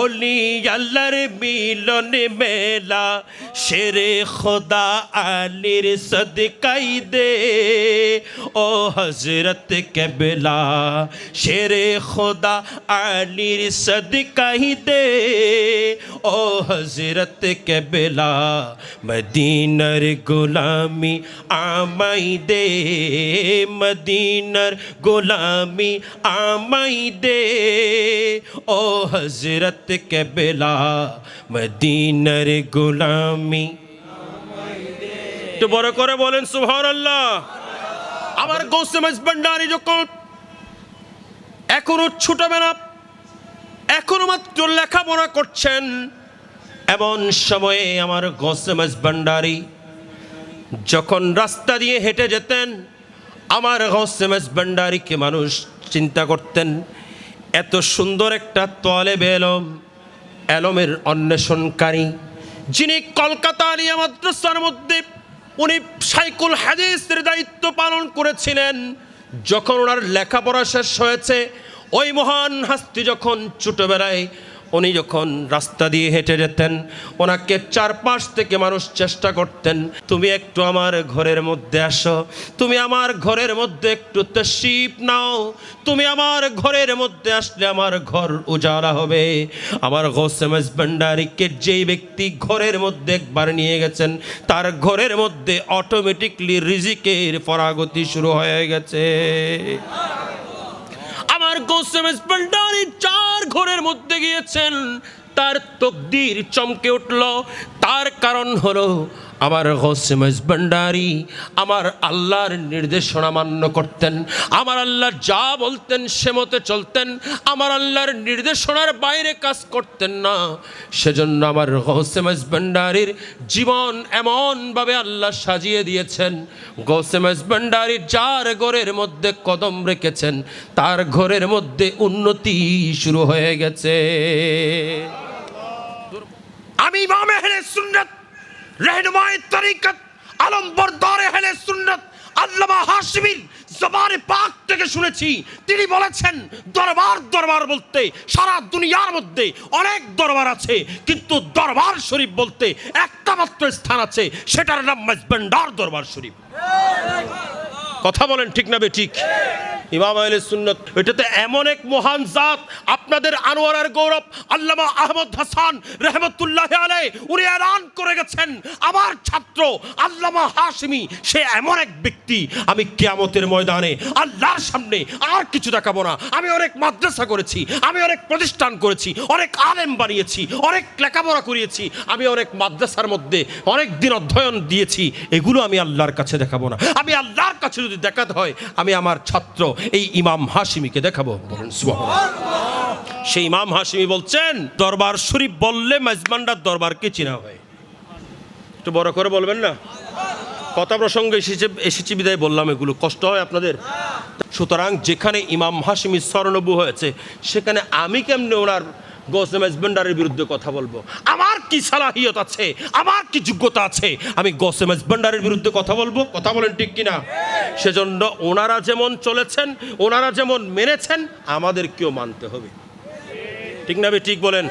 ওলি আল্লাহর মিলন মেলা শেরে খোদা আলীর সদকাই দে ও হযরত কেবলা শেরে খোদা আলীর সদকাই দে ও হযরত কেবলা মদিনার গোলামি আমাই দে মদিনার গোলামি আমাই দে ও হযরত কেবলা মদিনার গোলামি একটু বড় করে বলেন সুবহানাল্লাহ। আমার গৌসে মজভান্ডারী যখন এখনো ছোটবেলা এখনো মাত্র লেখাপড়া করছেন এমন সময়ে আমার গৌসে মজভান্ডারী যখন রাস্তা দিয়ে হেঁটে যেতেন আমার গৌসে মজভান্ডারীকে মানুষ চিন্তা করতেন এত সুন্দর একটা তলেবে এলমের অন্বেষণকারী যিনি কলকাতা আলিয়া মাদ্রাসার মধ্যে উনি শাইখুল হাদিসের দায়িত্ব পালন করেছিলেন। যখন ওনার লেখাপড়া শেষ হয়েছে ওই মহান হাস্তি যখন ছোটবেলায় উনি যখন রাস্তা দিয়ে হেঁটে যেতেন ওনাকে চারপাশ থেকে মানুষ চেষ্টা করতেন তুমি একটু আমার ঘরের মধ্যে আসো, তুমি আমার ঘরের মধ্যে একটু তশরিফ নাও, তুমি আমার ঘরের মধ্যে আসলে আমার ঘর উজালা হবে। আমার গৌসে মজভান্ডারীকে যেই ব্যক্তি ঘরের মধ্যে একবার নিয়ে গেছেন তার ঘরের মধ্যে অটোমেটিকলি রিজিকের ফরাগতি শুরু হয়ে গেছে। আমার গৌসে মজভান্ডারী চার ঘরের মধ্যে গিয়েছেন তার তকদির চমকে উঠল। তার কারণ হলো আমার গৌসে মজভান্ডারী আমার আল্লাহর নির্দেশনা মান্য করতেন, আমার আল্লাহ যা বলতেন সে মতে চলতেন, আমার আল্লাহর নির্দেশনার বাইরে কাজ করতেন না। সেজন্য আমার গৌসে মজভান্ডারীর জীবন এমনভাবে আল্লাহ সাজিয়ে দিয়েছেন গৌসে মজভান্ডারী যার ঘরের মধ্যে কদম রেখেছেন তার ঘরের মধ্যে উন্নতি শুরু হয়ে গেছে। আমি ইমাম আহলে সুন্নাত रहनुमाए तरीकत आलम बरदार अहले सुन्नत আল্লামা হাশিমির জবানে পাক থেকে শুনেছি তিনি বলেছেন দরবার দরবার বলতে সারা দুনিয়ার মধ্যে অনেক দরবার আছে কিন্তু দরবার শরীফ বলতে একটা মাত্র স্থান আছে সেটার নাম মজভান্ডার দরবার শরীফ। কথা বলেন ঠিক না বেঠিক? ইমাম আহলে সুন্নাত এটাতে এমন এক মহান জাত আপনাদের আনোয়ারের গৌরব আল্লামা আহমদ হাসান রহমতুল্লাহ আলাইহি উনি এলান করে গেছেন আমার ছাত্র আল্লামা হাশিমি সে এমন এক ব্যক্তি আমি কিয়ামতের ময়দানে আল্লাহর সামনে আর কিছু দেখাবো না। আমি অনেক মাদ্রাসা করেছি, আমি অনেক প্রতিষ্ঠান করেছি, অনেক আলেম বানিয়েছি, অনেক লেখাপড়া করিয়েছি, আমি অনেক মাদ্রাসার মধ্যে অনেক দিন অধ্যয়ন দিয়েছি, এগুলো আমি আল্লাহর কাছে দেখাবো না। আমি আল্লাহর কাছে যদি দেখাতে হয় আমি আমার ছাত্র এই ইমাম হাশিমিকে দেখাবো। বলেন সুবহানাল্লাহ। সেই ইমাম হাশিমি বলছেন দরবার শরীফ বললে মেজবান্ডার দরবারকে চিনা হয়। একটু বড় করে বলবেন না? কথা প্রসঙ্গে এসেছি বিদায় বললাম, এগুলো কষ্ট হয় আপনাদের? সুতরাং যেখানে ইমাম হাশিমি স্মরণবু হয়েছে সেখানে আমি কেমনে ওনার গৌসে মেজবান্ডারের বিরুদ্ধে কথা বলবো? আমার কি সালাহিয়ত আছে, আমার কি যোগ্যতা আছে আমি গৌসে মেজবান্ডারের বিরুদ্ধে কথা বলবো? কথা বলেন ঠিক কিনা? সেজন্য ওনারা যেমন চলেছেন, ওনারা যেমন মেনেছেন, আমাদেরকেও মানতে হবে। ঠিক না? ঠিক বলেন।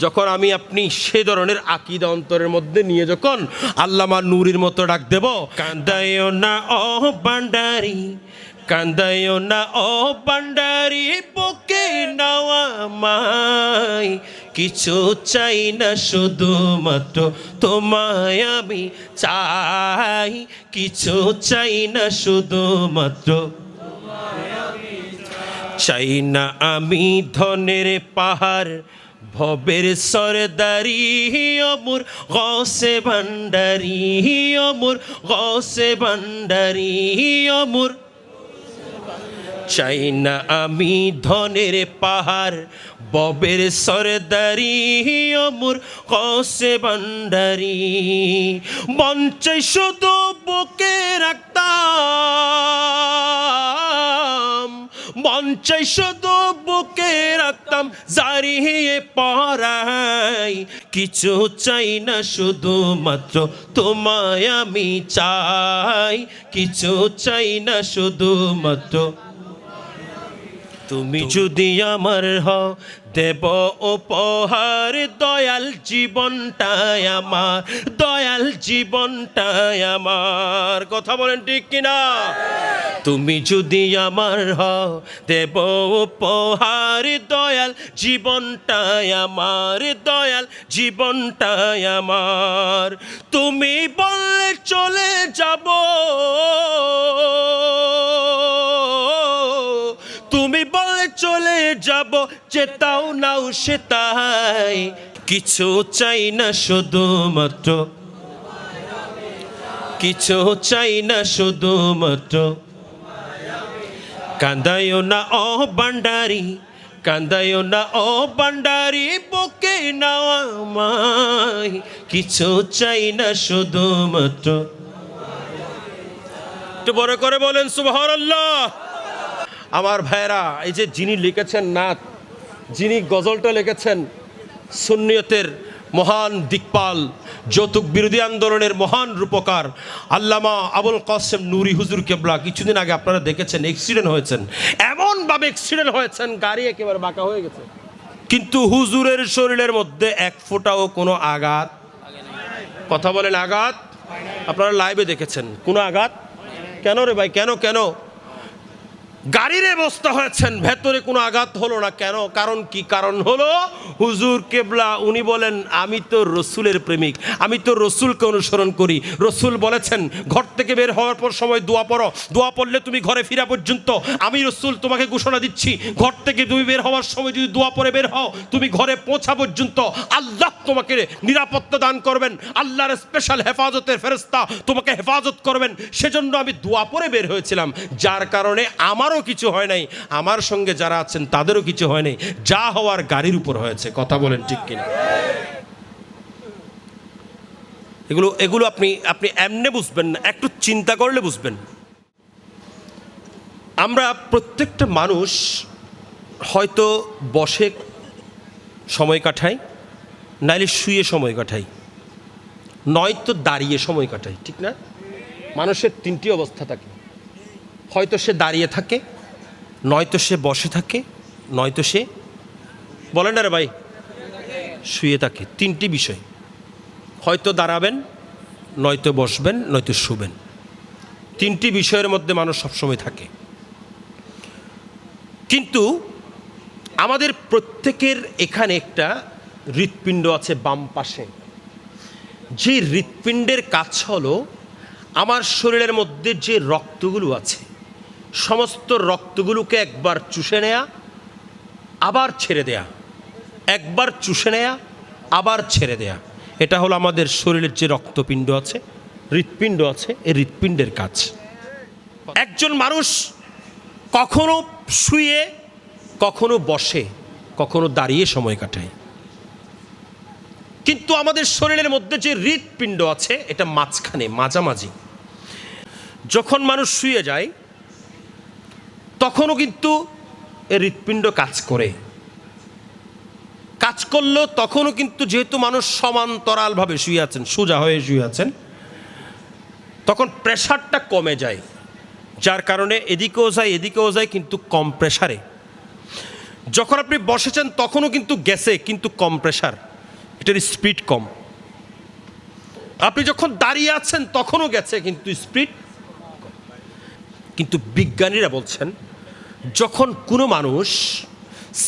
যখন আমি আপনি সে ধরনের আকীদা অন্তরের মধ্যে নিয়ে যখন আল্লামা নূরির মতো ডাক দেব, কান্দায়ও না ও ভান্ডারি, কান্দায়ও না ও ভান্ডারি, বুকে নাওয়া মাই, কিছু চাই না শুধুমাত্র তোমায় আমি চাই, কিছু চাই না শুধুমাত্র, চাই না আমি ধনের পাহাড়, ভবের সরদারি, অমর গৌসে ভান্ডারি, অমর গৌসে ভান্ডারি, অমর। চাই না আমি ধনের পাহাড়, ববের সরদারি, অমর গৌসে ভান্ডারি, মঞ্চে শুধু বুকে রাখতাম, মঞ্চে শুধু বুকে রাখতাম জারিয়ে পড়াই, কিছু চাই না শুধুমাত্র তোমায় আমি চাই, কিছু চাই না শুধুমাত্র, তুমি যদি আমার হও দেব উপহার, দয়াল জীবনটাই আমার, দয়াল জীবনটাই আমার। কথা বলেন ঠিক কিনা? তুমি যদি আমার হও দেব উপহার, দয়াল জীবনটাই আমার, দয়াল জীবনটাই আমার। তুমি বললে চলে যাব, তুমি বলে চলে যাব, যেতাও নাও সে তাই, কিছু চাই না শুধুমাত্র, কিছু চাই না শুধুমাত্র, কান্দায়ও না ও ভান্ডারি, কান্দায়ও না ও ভান্ডারি, বুকে নাওয়া মাই, কিছু চাই না শুধুমাত্র। একটু বড় করে বলেন সুবহানাল্লাহ। আমার ভাইরা, এই যে যিনি লিখেছেন নাত, যিনি গজলটা লিখেছেন, সুন্নিয়তের মহান দিকপাল, যৌতুক বিরোধী আন্দোলনের মহান রূপকার আল্লামা আবুল কাসেম নূরি হুজুর কেবলা, কিছুদিন আগে আপনারা দেখেছেন অ্যাক্সিডেন্ট হয়েছেন। এমনভাবে অ্যাক্সিডেন্ট হয়েছেন, গাড়ি একেবারে বাঁকা হয়ে গেছে, কিন্তু হুজুরের শরীরের মধ্যে এক ফোঁটাও কোনো আঘাত, কথা বলেন আঘাত, আপনারা লাইভে দেখেছেন, কোনো আঘাত। কেন রে ভাই, কেন কেন? গাড়ির অবস্থা হয়েছেন, ভেতরে কোনো আঘাত হলো না, কেন? কারণ কি? কারণ হলো হুজুর কেবলা উনি বলেন আমি তো রসুলের প্রেমিক, আমি তো রসুলকে অনুসরণ করি। রসুল বলেছেন ঘর থেকে বের হওয়ার পর সময় দোয়া পড়ো, দোয়া পড়লে তুমি ঘরে ফিরা পর্যন্ত আমি রসুল তোমাকে ঘোষণা দিচ্ছি, ঘর থেকে তুমি বের হওয়ার সময় যদি দোয়া পড়ে বের হও, তুমি ঘরে পৌঁছা পর্যন্ত আল্লাহ তোমাকে নিরাপত্তা দান করবেন, আল্লাহর স্পেশাল হেফাজতের ফেরেশতা তোমাকে হেফাজত করবেন। সেজন্য আমি দোয়া পড়ে বের হয়েছিলাম, যার কারণে আমারও কিছু হয় নাই, আমার সঙ্গে যারা আছেন তাদেরও কিছু হয় নাই, যা হওয়ার গাড়ির উপর হয়েছে। কথা বলেন ঠিক কিনা? এগুলো এগুলো আপনি আপনি এমনি বুঝবেন না, একটু চিন্তা করলে বুঝবেন। আমরা প্রত্যেকটা মানুষ হয়তো বসে সময় কাটাই, নাইলে শুয়ে সময় কাটাই, নয়তো দাঁড়িয়ে সময় কাটাই, ঠিক না? মানুষের তিনটি অবস্থা থাকে, হয়তো সে দাঁড়িয়ে থাকে, নয়তো সে বসে থাকে, নয়তো সে বলেন না রে ভাই শুয়ে থাকে। তিনটি বিষয়, হয়তো দাঁড়াবেন, নয়তো বসবেন, নয়তো শুবেন। তিনটি বিষয়ের মধ্যে মানুষ সবসময় থাকে। কিন্তু আমাদের প্রত্যেকের এখানে একটা হৃৎপিণ্ড আছে বাম পাশে, যে হৃৎপিণ্ডের কাজ হলো আমার শরীরের মধ্যে যে রক্তগুলো আছে সমস্ত রক্তগুলোকে একবার চুষে নেয়া আবার ছেড়ে দেয়া, একবার চুষে নেয়া আবার ছেড়ে দেয়া, এটা হলো আমাদের শরীরের যে রক্তপিণ্ড আছে, হৃৎপিণ্ড আছে, এই হৃৎপিণ্ডের কাজ। একজন মানুষ কখনো শুয়ে কখনো বসে, কখনো দাঁড়িয়ে সময় কাটাই। কিন্তু আমাদের শরীরের মধ্যে যে হৃৎপিণ্ড আছে এটা মাঝখানে, মাঝামাঝি। যখন মানুষ শুয়ে যায় তখনও কিন্তু এই হৃৎপিণ্ড কাজ করে। কাজ করলেও তখনও কিন্তু যেহেতু মানুষ সমান্তরালভাবে শুয়ে আছেন, সোজা হয়ে শুয়ে আছেন, তখন প্রেশারটা কমে যায়, যার কারণে এদিকেও যায় এদিকেও যায়, কিন্তু কম প্রেশারে। যখন আপনি বসেছেন তখনও কিন্তু গেছে, কিন্তু কম প্রেশার, এটার স্পিড কম। আপনি যখন দাঁড়িয়ে আছেন তখনও গেছে, কিন্তু স্পিড কম। কিন্তু বিজ্ঞানীরা বলছেন যখন কোনো মানুষ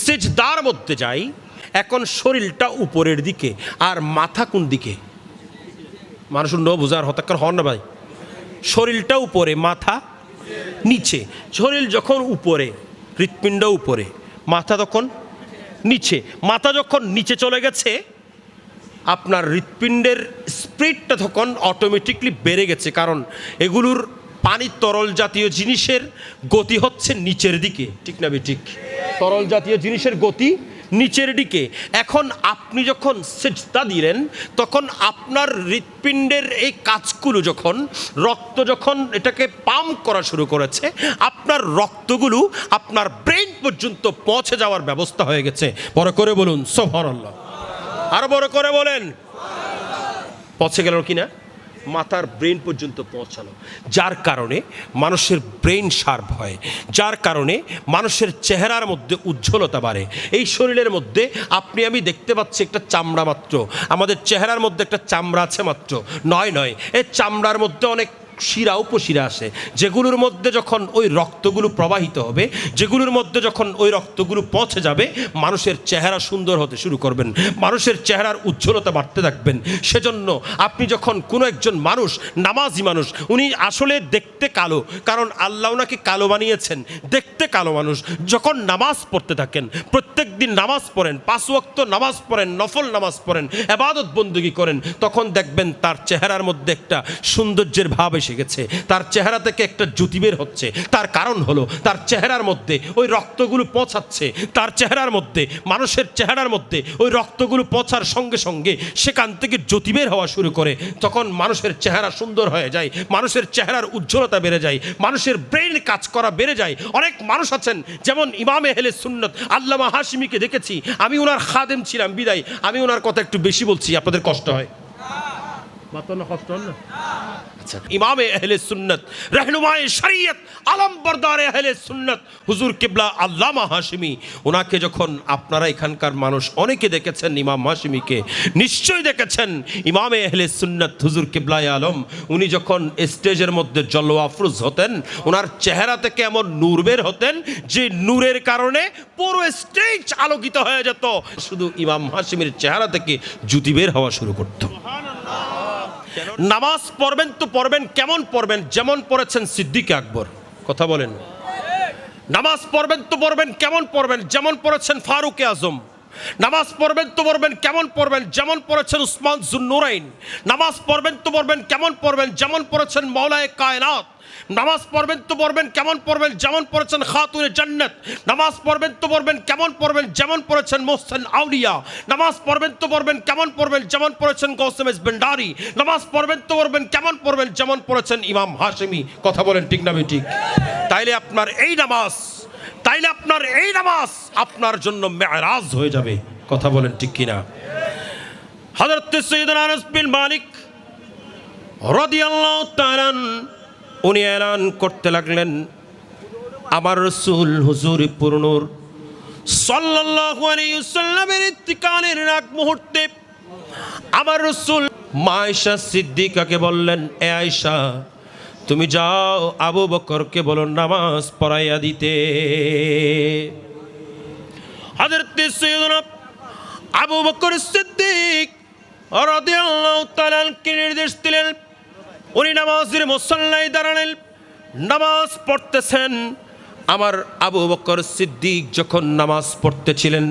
সিজদার মধ্যে যায়, এখন শরীরটা উপরের দিকে আর মাথা কোন দিকে? মানুষ ন বোঝার হতাক্ষর হন না ভাই। শরীরটা উপরে, মাথা নিচে। শরীর যখন উপরে, হৃৎপিণ্ড উপরে, মাথা তখন নিচে। মাথা যখন নিচে চলে গেছে, আপনার হৃৎপিণ্ডের স্পিডটা তখন অটোমেটিকলি বেড়ে গেছে, কারণ এগুলোর পানি তরল জাতীয় জিনিসের গতি হচ্ছে নিচের দিকে, ঠিক না ঠিক? তরল জাতীয় জিনিসের গতি নিচের দিকে। এখন আপনি যখন সিজদা দিলেন তখন আপনার হৃৎপিণ্ডের এই কাজগুলো যখন, রক্ত যখন এটাকে পাম্প করা শুরু করেছে, আপনার রক্তগুলো আপনার ব্রেন পর্যন্ত পৌঁছে যাওয়ার ব্যবস্থা হয়ে গেছে। বড় করে বলুন সুবহানাল্লাহ। আরো বড় করে বলেন। পৌঁছে গেল কিনা? মাথার ব্রেন পর্যন্ত পৌঁছানো, যার কারণে মানুষের ব্রেন শার্প হয়, যার কারণে মানুষের চেহারার মধ্যে উজ্জ্বলতা বাড়ে। এই শরীরের মধ্যে আপনি আমি দেখতে পাচ্ছি একটা চামড়া মাত্র, আমাদের চেহারার মধ্যে একটা চামড়া আছে মাত্র, নয় এই চামড়ার মধ্যে অনেক শিরা, উপশিরা আসে, যেগুলোর মধ্যে যখন ওই রক্তগুলো প্রবাহিত হবে, যেগুলোর মধ্যে যখন ওই রক্তগুলো পৌঁছে যাবে, মানুষের চেহারা সুন্দর হতে শুরু করবেন, মানুষের চেহারার উজ্জ্বলতা বাড়তে থাকবেন। সেজন্য আপনি যখন কোনো একজন মানুষ, নামাজি মানুষ, উনি আসলে দেখতে কালো, কারণ আল্লাহ ওনাকে কালো বানিয়েছেন, দেখতে কালো মানুষ, যখন নামাজ পড়তে থাকেন, প্রত্যেক দিন নামাজ পড়েন, 5 ওয়াক্ত নামাজ পড়েন, নফল নামাজ পড়েন, ইবাদত বন্দেগী করেন, তখন দেখবেন তার চেহারার মধ্যে একটা সৌন্দর্যের ভাব এসে গেছে, তার চেহারা থেকে একটা জ্যোতি বের হচ্ছে। তার কারণ হলো তার চেহারার মধ্যে ওই রক্তগুলো পৌঁছাচ্ছে, তার চেহারার মধ্যে, মানুষের চেহারার মধ্যে ওই রক্তগুলো পৌঁছার সঙ্গে সঙ্গে সেখান থেকে জ্যোতি বের হওয়া শুরু করে, তখন মানুষের চেহারা সুন্দর হয়ে যায়, মানুষের চেহারার উজ্জ্বলতা বেড়ে যায়, মানুষের ব্রেন কাজ করা বেড়ে যায়। অনেক মানুষ আছেন, যেমন ইমামে আহলে সুন্নাত আল্লামা হাশিমিকে দেখেছি, আমি ওনার খাদেম ছিলাম বিদায় আমি ওনার কথা একটু বেশি বলছি, আপনাদের কষ্ট হয়? আচ্ছা, ইমামে আহলে সুন্নাত, রাহনুমায়ে শরীয়ত, আলম বরদারে আহলে সুন্নাত হুজুর কিবলা আল্লামা হাশিমি, ওনাকে যখন আপনারা এখানকার মানুষ অনেকে দেখেছেন, ইমাম হাশিমিকে নিশ্চয়ই দেখেছেন। ইমামে আহলে সুন্নাত হুজুর কিবলায়ে আলম, উনি যখন স্টেজের মধ্যে জলওয়া আফরোজ হতেন, ওনার চেহারা থেকে এমন নূর বের হতেন যে নূরের কারণে পুরো স্টেজ আলোকিত হয়ে যেত। শুধু ইমাম হাশিমির চেহারা থেকে জ্যোতি বের হওয়া শুরু করত। নামাজ পড়বেন তো পড়বেন কেমন পড়বেন? যেমন পড়েছেন সিদ্দিক আকবর, কথা বলেন। নামাজ পড়বেন তো পড়বেন কেমন পড়বেন? যেমন পড়েছেন ফারুক আজম। নামাজ পড়বেন তো পড়বেন কেমন পড়বেন? যেমন পড়েছেন উসমান জুন্নুরাইন। নামাজ পড়বেন তো পড়বেন কেমন পড়বেন? যেমন পড়েছেন মাওলায়ে কায়নাত। নামাজ পড়বেন তো পড়বেন কেমন পড়বেন? যেমন পড়েছেন খাতুনে জান্নাত। নামাজ পড়বেন তো পড়বেন কেমন পড়বেন? যেমন পড়েছেন মোহসেন আউলিয়া। নামাজ পড়বেন তো পড়বেন কেমন পড়বেন? যেমন পড়েছেন গৌসে মেজবান্ডারি। নামাজ পড়বেন তো পড়বেন কেমন পড়বেন? যেমন পড়েছেন ইমাম হাশিমি। কথা বলেন ঠিক না ঠিক? তাইলে আপনার এই নামাজ আপনার জন্য মেরাজ হয়ে যাবে। কথা বলেন ঠিক কিনা? হযরত সাইয়েদনা আনাস বিন মালিক রাদিয়াল্লাহু তাআলা উনি এলান করতে লাগলেন, আমার রাসূল হুজুর পুরনুর সাল্লাল্লাহু আলাইহি ওয়াসাল্লামের ইন্তিকালের আগ মুহূর্তে আমার রাসূল মা আয়েশা সিদ্দিকাকে বললেন, এ আয়েশা, তুমি যাও আবু বকরকে বলো নামাজ পড়াইয়া দিতে। হযরত সাইয়েদনা আবু বকর সিদ্দিক রাদিয়াল্লাহু তাআলা কে নির্দেশ দিলেন, উনি নামাজের মুসল্লায় দাঁড়ালেন, নামাজ পড়তেছেন। আমার আবু বকর সিদ্দিক যখন নামাজ পড়তেছিলেন,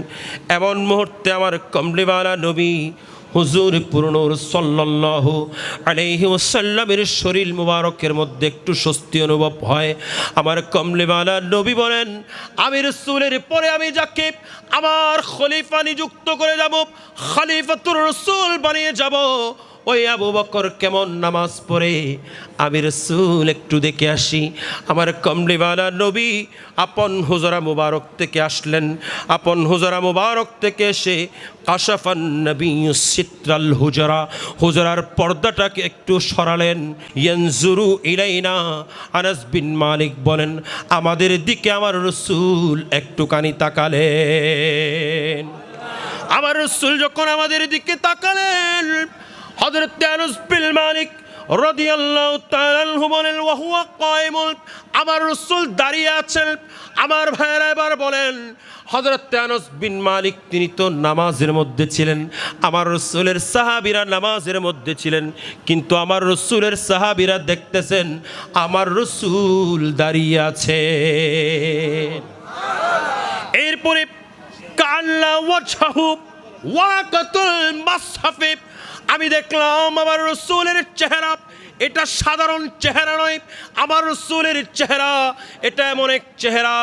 এমন মুহূর্তে আমার কমলিওয়ালা নবী হুজুর পুরনুর সাল্লাল্লাহু আলাইহি ওয়াসাল্লামের শরীর মুবারকের মধ্যে একটু স্বস্তি অনুভব হয়। আমার কমলিওয়ালা নবী বলেন, আমি রাসূলের পরে আমি যাকে আমার খলিফা নিযুক্ত করে যাব, খলিফাতুর রাসূল বানিয়ে যাব, ওই আবু বকর কেমন নামাজ পড়ে আমি রাসূল একটু দেখে আসি। আমার কমলিওয়ালা নবী আপন হুজরা মুবারক থেকে আসলেন। আপন হুজরা মুবারক থেকে এসে কাশাফান নবী সিত্রাল হুজরা, হুজরার পর্দাটাকে একটু সরালেন। ইয়ানজুরু ইলাইনা, আনাস বিন মালিক বলেন, আমাদের দিকে আমার রাসূল একটুখানি তাকালেন। আমার রাসূল যখন আমাদের দিকে তাকালেন, হযরত আনাস বিন মালিক রাদিয়াল্লাহু তাআলা আনহু বলেন, ওয়া হুয়া কায়েমুন, আমার রাসূল দাঁড়িয়ে আছেন। আমার ভাইরা এবার বলেন, হযরত আনাস বিন মালিক তিনি তো নামাজের মধ্যে ছিলেন, আমার রাসূলের সাহাবীরা নামাজের মধ্যে ছিলেন, কিন্তু আমার রাসূলের সাহাবীরা দেখতেছেন আমার রাসূল দাঁড়িয়ে আছে। এরপরে কাল্লা ওয়াজহু ওয়ারাকাতুল মাসহাফে, আমি দেখলাম আমার রাসূলের চেহারা এটা সাধারণ চেহারা নয়, আমার রাসূলের চেহারা এটা এমন এক চেহারা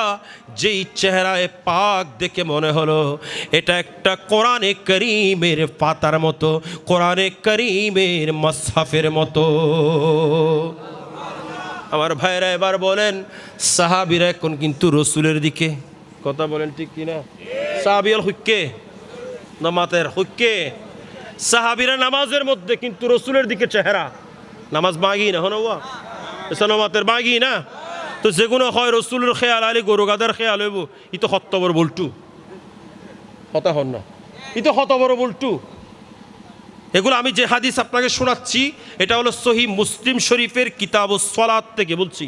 যেই চেহারায় পাক দেখে মনে হলো এটা একটা কোরআনে কারীমের পাতার মতো, কোরআনে কারীমের মাসহাফের মতো। আমার ভাইরা এবার বলেন, সাহাবীরা এখন কিন্তু রাসূলের দিকে, কথা বলেন ঠিক কিনা? সাহাবীল হুক্কে নামাতের হুক্কে, সাহাবীরা নামাজের মধ্যে কিন্তু রাসূলের দিকে চেহারা, নামাজ বাগি না হনওয়া এসা নামাতের বাগি না, তো যেগুলো হয় রাসূলের খেয়াল আলী গরু গাদার খেয়াল হইব, ই তো হত্ত বড় বলটু, কথা হন না, ই তো হত বড় বলটু। এগুলো আমি যে হাদিস আপনাকে শোনাচ্ছি এটা হলো সহিহ মুসলিম শরীফের কিতাবুস সালাত থেকে বলছি।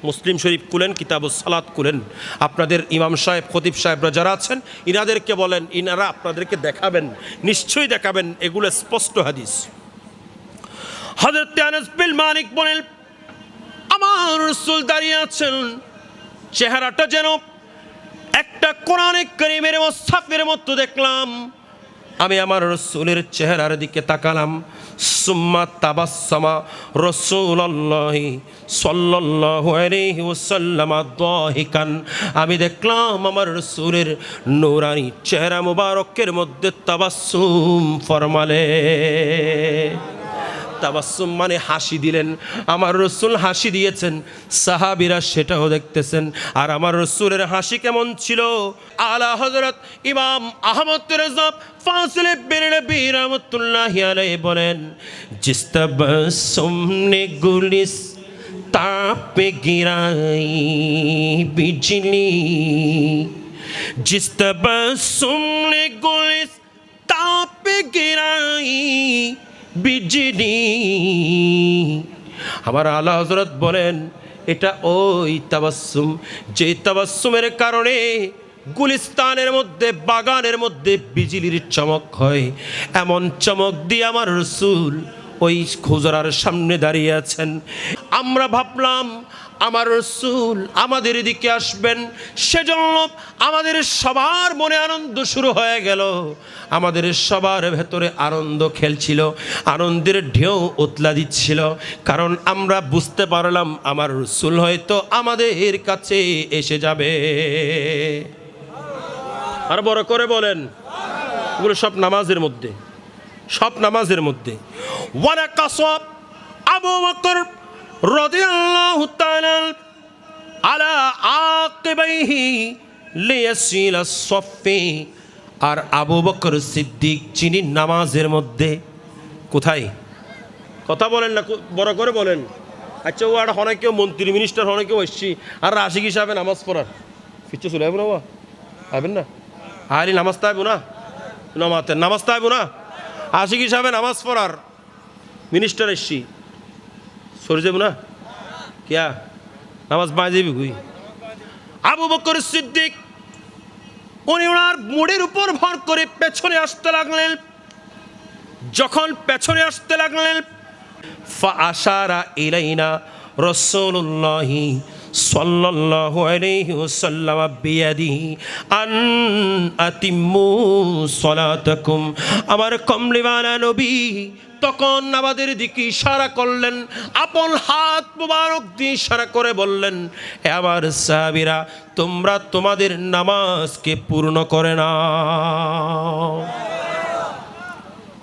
মুসলিম শরীফ খুলেন, কিতাবুস সালাত খুলেন, আপনাদের ইমাম সাহেব খতিব সাহেবরা যারা আছেন ইনাদেরকে বলেন, ইনারা আপনাদেরকে দেখাবেন, নিশ্চয়ই দেখাবেন, এগুলো স্পষ্ট হাদিস। হযরত আনাস বিন মালিক বলেন, আমার রাসূল দাঁড়িয়ে আছেন, চেহারাটা যেন একটা কোরআনে কারীমের মুসহাফের মতো দেখলাম। আমি আমার রাসূলের চেহারার দিকে তাকালাম। সুম্মা তাবাসসামা রাসূলুল্লাহি সাল্লাল্লাহু আলাইহি ওয়াসাল্লাম দাহিকান, আমি দেখলাম আমার রাসূলের নূরানি চেহারা মুবারকের মধ্যে তাবাসসুম ফরমালে। তাবাসসুম মানে হাসি দিলেন, আমার রাসূল হাসি দিয়েছেন, সাহাবীরা সেটাও দেখতেছেন। আর আমার রাসূলের হাসি কেমন ছিল, আলা হযরত ইমাম আহমদ রেজা ফাসিল বিন নবী রাহমাতুল্লাহি আলাইহি বলেন, জিস তাবাসসুম নে গুলিস তাপে গিরাই বিজলি, জিস তাবাসসুম নে গুলিস তাপে গিরাই বিজলি। আমার আলা হযরত বলেন, এটা ওই তাবাসসুম, যে তাবাসসুমের কারণে গুলিস্তানের মধ্যে, বাগানের মধ্যে বিজলির চমক হয়। এমন চমক দিয়ে আমার রাসূল ওই হুজরার সামনে দাঁড়িয়ে আছেন। আমরা ভাবলাম আমার রাসূল আমাদের দিকে আসবেন, সেজন্য আমাদের সবার মনে আনন্দ শুরু হয়ে গেল, আমাদের সবার ভেতরে আনন্দ খেলছিল, আনন্দের ঢেউ উতলা দিচ্ছিল, কারণ আমরা বুঝতে পারলাম আমার রাসূল হয়তো আমাদের কাছে এসে যাবে। আর বড় করে বলেন, এগুলো সব নামাজের মধ্যে, সব নামাজের মধ্যে। ওয়ালা কাসাব আবু বকর রাদিয়াল্লাহু তাআলা আলা আকিবাইহি লিয়াসিল as-সাফফি, আর আবু বকর সিদ্দিক যিনি নামাজের মধ্যে কোথায়, কথা বলেন না, বড় করে বলেন। আচ্ছা ও আর হনে কেউ মন্ত্রী মিনিস্টার হনে কেউ এসছি আর রাশিক হিসাবে নামাজ পড়ার ফিরছে চলে যাবো না, বা আইবেন না, আরে নামাজ তাইব না, নামাতের নামাজ তাইব না, আশিক হিসাবে নামাজ পড়ার মিনিস্টার এসছি সরে যাব না, কিয়া নামাজ বাঁ যাবি হুই। আবু বকর সিদ্দিক উনি ওনার মুড়ের উপর ভর করে পেছনে আসতে লাগলেন। যখন পেছনে আসতে লাগলেন, ফা আশারা ইলাইনা রাসূলুল্লাহি সাল্লাল্লাহু আলাইহি ওয়াসাল্লাম বিয়াদিহি আন আতিম্মু সালাতাকুম। আমার কমলিওয়ালা নবী তখন আমাদের দিকে ইশারা করলেন, আপন হাত মুবারক দিয়ে ইশারা করে বললেন, হে আমার সাহাবীরা, তোমরা তোমাদের নামাজকে পূর্ণ করে নাও।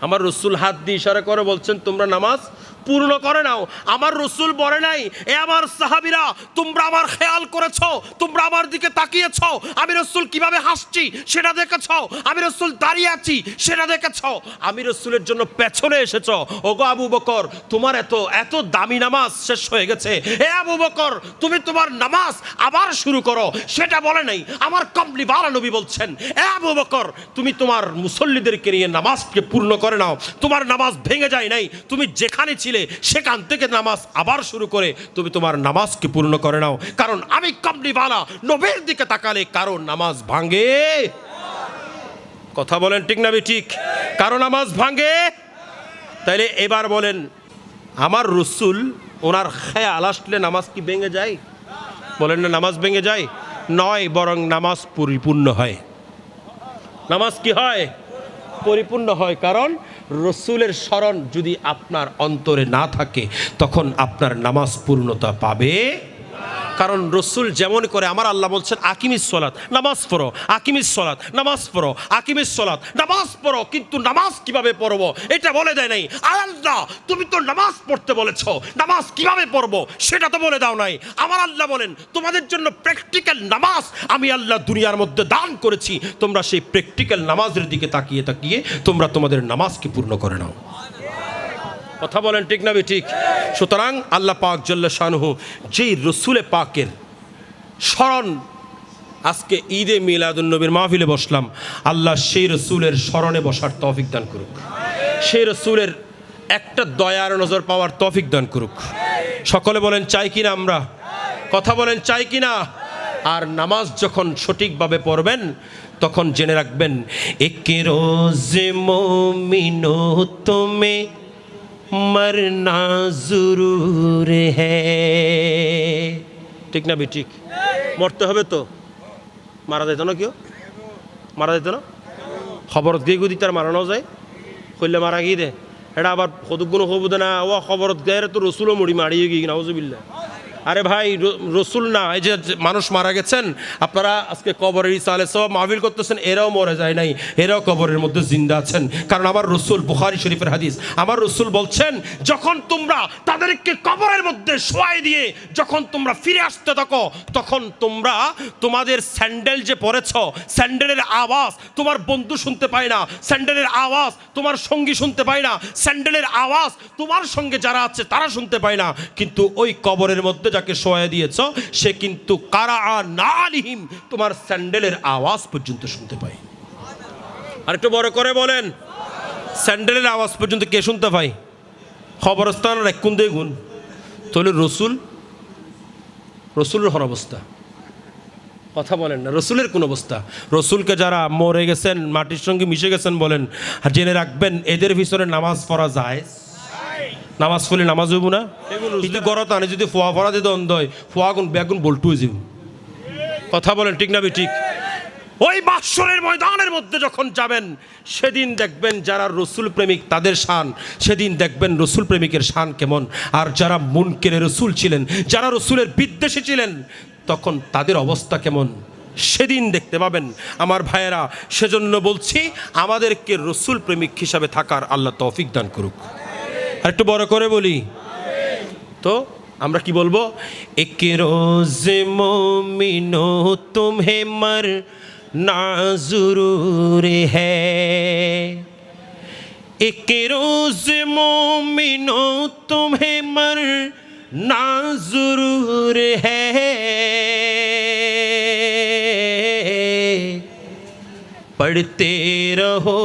আমার রসুল হাত দিয়ে ইশারা করে বলছেন তোমরা নামাজ পূর্ণ করে নাও। আমার রসুল বলে নাই, এ আমার সাহাবীরা তোমরা আমার খেয়াল করেছো, তোমরা আমার দিকে তাকিয়েছো, আমি রসুল কিভাবে হাসছি সেটা দেখেছো, আমি রসুল দাঁড়িয়ে আছি সেটা দেখেছো, আমি রসুলের জন্য পেছনে এসেছো। ওগো আবু বকর, তোমার এত এত দামি নামাজ শেষ হয়ে গেছে, এ আবু বকর তুমি তোমার নামাজ আবার শুরু করো, সেটা বলে নাই। আমার কমলিওয়ালা নবী বলছেন, এ আবু বকর তুমি তোমার মুসল্লিদেরকে নিয়ে নামাজকে পূর্ণ করে নাও, তোমার নামাজ ভেঙে যায় নাই, তুমি যেখানে ছিলে সেখান থেকে নামাজ আবার শুরু করে তুমি তোমার নামাজকে পূর্ণ করে নাও। কারণ আমি কমলিওয়ালা নবীর দিকে তাকালে কারো নামাজ ভাঙে। কথা বলেন ঠিক না ঠিক? কারো নামাজ ভাঙে। তাইলে এবার বলেন, আমার রসুল ওনার খেয়াল আসলে নামাজ কি ভেঙে যায়? বলেন না নামাজ ভেঙে যায়? নয়, বরং নামাজ পরিপূর্ণ হয়। নামাজ কি হয়? পরিপূর্ণ হয়। কারণ রসুলের স্মরণ যদি আপনার অন্তরে না থাকে তখন আপনার নামাজ পূর্ণতা পাবে। কারণ রসুল যেমন করে, আমার আল্লাহ বলছেন আকিমিস সলাত, নামাজ পড়ো, আকিমিস সলাত, নামাজ পড়ো, আকিমিস সলাত, নামাজ পড়ো। কিন্তু নামাজ কিভাবে পড়বো এটা বলে দেয় নাই। আল্লাহ তুমি তো নামাজ পড়তে বলেছো, নামাজ কিভাবে পড়বো সেটা তো বলে দাও নাই। আমার আল্লাহ বলেন তোমাদের জন্য প্র্যাকটিক্যাল নামাজ আমি আল্লাহ দুনিয়ার মধ্যে দান করেছি, তোমরা সেই প্র্যাকটিক্যাল নামাজের দিকে তাকিয়ে তাকিয়ে তোমরা তোমাদের নামাজকে পূর্ণ করে নাও। কথা বলেন ঠিক না ঠিক? সুতরাং আল্লাহ পাক জাল্লা শানুহু যেই রসুলে পাকের স্মরণ, আজকে ঈদে মিলাদুন্নবীর মাহফিলে বসলাম, আল্লাহ সেই রসুলের স্মরণে বসার তৌফিক দান করুক, সেই রসুলের একটা দয়ার নজর পাওয়ার তৌফিক দান করুক। সকলে বলেন চাই কিনা আমরা? কথা বলেন চাই কিনা? আর নামাজ যখন সঠিকভাবে পড়বেন তখন জেনে রাখবেন, একে রোজে মুমিনো তুমি মরনা জরুর হ্যায়। ঠিক না ঠিক? মরতে হবে তো। মারা যেত না? কেউ মারা যেত না? খবরত গিয়ে গুদি তার মারানো যায়, কইলে মারা গিয়ে দে এটা আবার সদুগুণ হবো দে না, ও খবরত গায়ে তো রসুলও মুড়ি মারিয়ে গিয়ে নাউজুবিল্লাহ। আরে ভাই রসুল না, এই যে মানুষ মারা গেছেন আপনারা আজকে কবরের ইসালে সব মাহফিল করতেছেন, এরাও মরে যায় নাই, এরাও কবরের মধ্যে জিন্দা আছেন। কারণ আমার রসুল, বুখারী শরীফের হাদিস, আমার রসুল বলছেন যখন তোমরা তাদেরকে কবরের মধ্যে শোয়াই দিয়ে যখন তোমরা ফিরে আসতে থাকো তখন তোমরা তোমাদের স্যান্ডেল যে পরেছ, স্যান্ডেলের আওয়াজ তোমার বন্ধু শুনতে পায় না, স্যান্ডেলের আওয়াজ তোমার সঙ্গী শুনতে পায় না, স্যান্ডেলের আওয়াজ তোমার সঙ্গে যারা আছে তারা শুনতে পায় না, কিন্তু ওই কবরের মধ্যে যাকে শোয়া দিয়েছ সে কিন্তু কারা নালিহিম তোমার স্যান্ডেলের আওয়াজ পর্যন্ত শুনতে পায়। আর একটু বড় করে বলেন, স্যান্ডেলের আওয়াজ পর্যন্ত কে শুনতে পায়? খবরস্থান রাখুন দেখুন। তাহলে রসুলের হর অবস্থা। কথা বলেন না, রসুলের কোন অবস্থা? রসুলকে যারা মরে গেছেন, মাটির সঙ্গে মিশে গেছেন বলেন, আর জেনে রাখবেন এদের ভিতরে নামাজ পড়া যায়। নামাজ পড়লে নামাজ হইব না? কিন্তু গরত আনে যদি ফোয়া ফড়া দিতে অন্ধ হয়, ফোয়া গুণ বেগুন বল্টু হয়ে যাব। কথা বলেন ঠিক না ঠিক? ওই বাসরের ময়দানের মধ্যে যখন যাবেন সেদিন দেখবেন যারা রসুল প্রেমিক তাদের শান, সেদিন দেখবেন রসুল প্রেমিকের শান কেমন। আর যারা মুনকেরে রসুল ছিলেন, যারা রসুলের বিদ্বেষী ছিলেন, তখন তাদের অবস্থা কেমন সেদিন দেখতে পাবেন আমার ভাইয়েরা। সেজন্য বলছি আমাদেরকে রসুল প্রেমিক হিসাবে থাকার আল্লাহ তৌফিক দান করুক। আর একটু বড় করে বলি তো আমরা কি বলবো? একে রোজে মুমিনো তুমহে মর না জরুর হ্যায়, একে রোজে মুমিনো তুমহে মর না জরুর হ্যায়, পড়তে রহো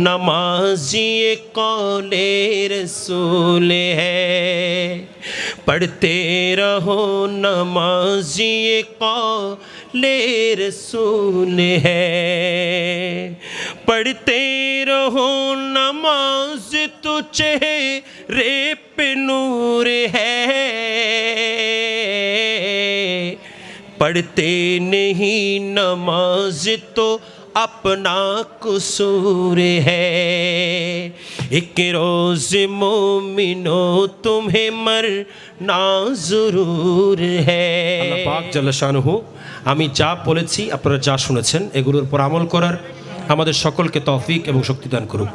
नमाज़ी कौले रसूल है, पढ़ते रहो नमाज़ी कौले रसूल है, पढ़ते रहो नमाज तो चेहरे पे नूर है, पढ़ते नहीं नमाज तो अपना कसूर है। एक रोज मोमिनो तुम्हें मरना जरूर है। আল্লাহ পাক জাল্লা শানুহু আমি যা বলেছি আপনারা যা শুনেছেন এগুলোর উপর আমল করার আমাদের সকলকে তৌফিক এবং শক্তি দান করুন।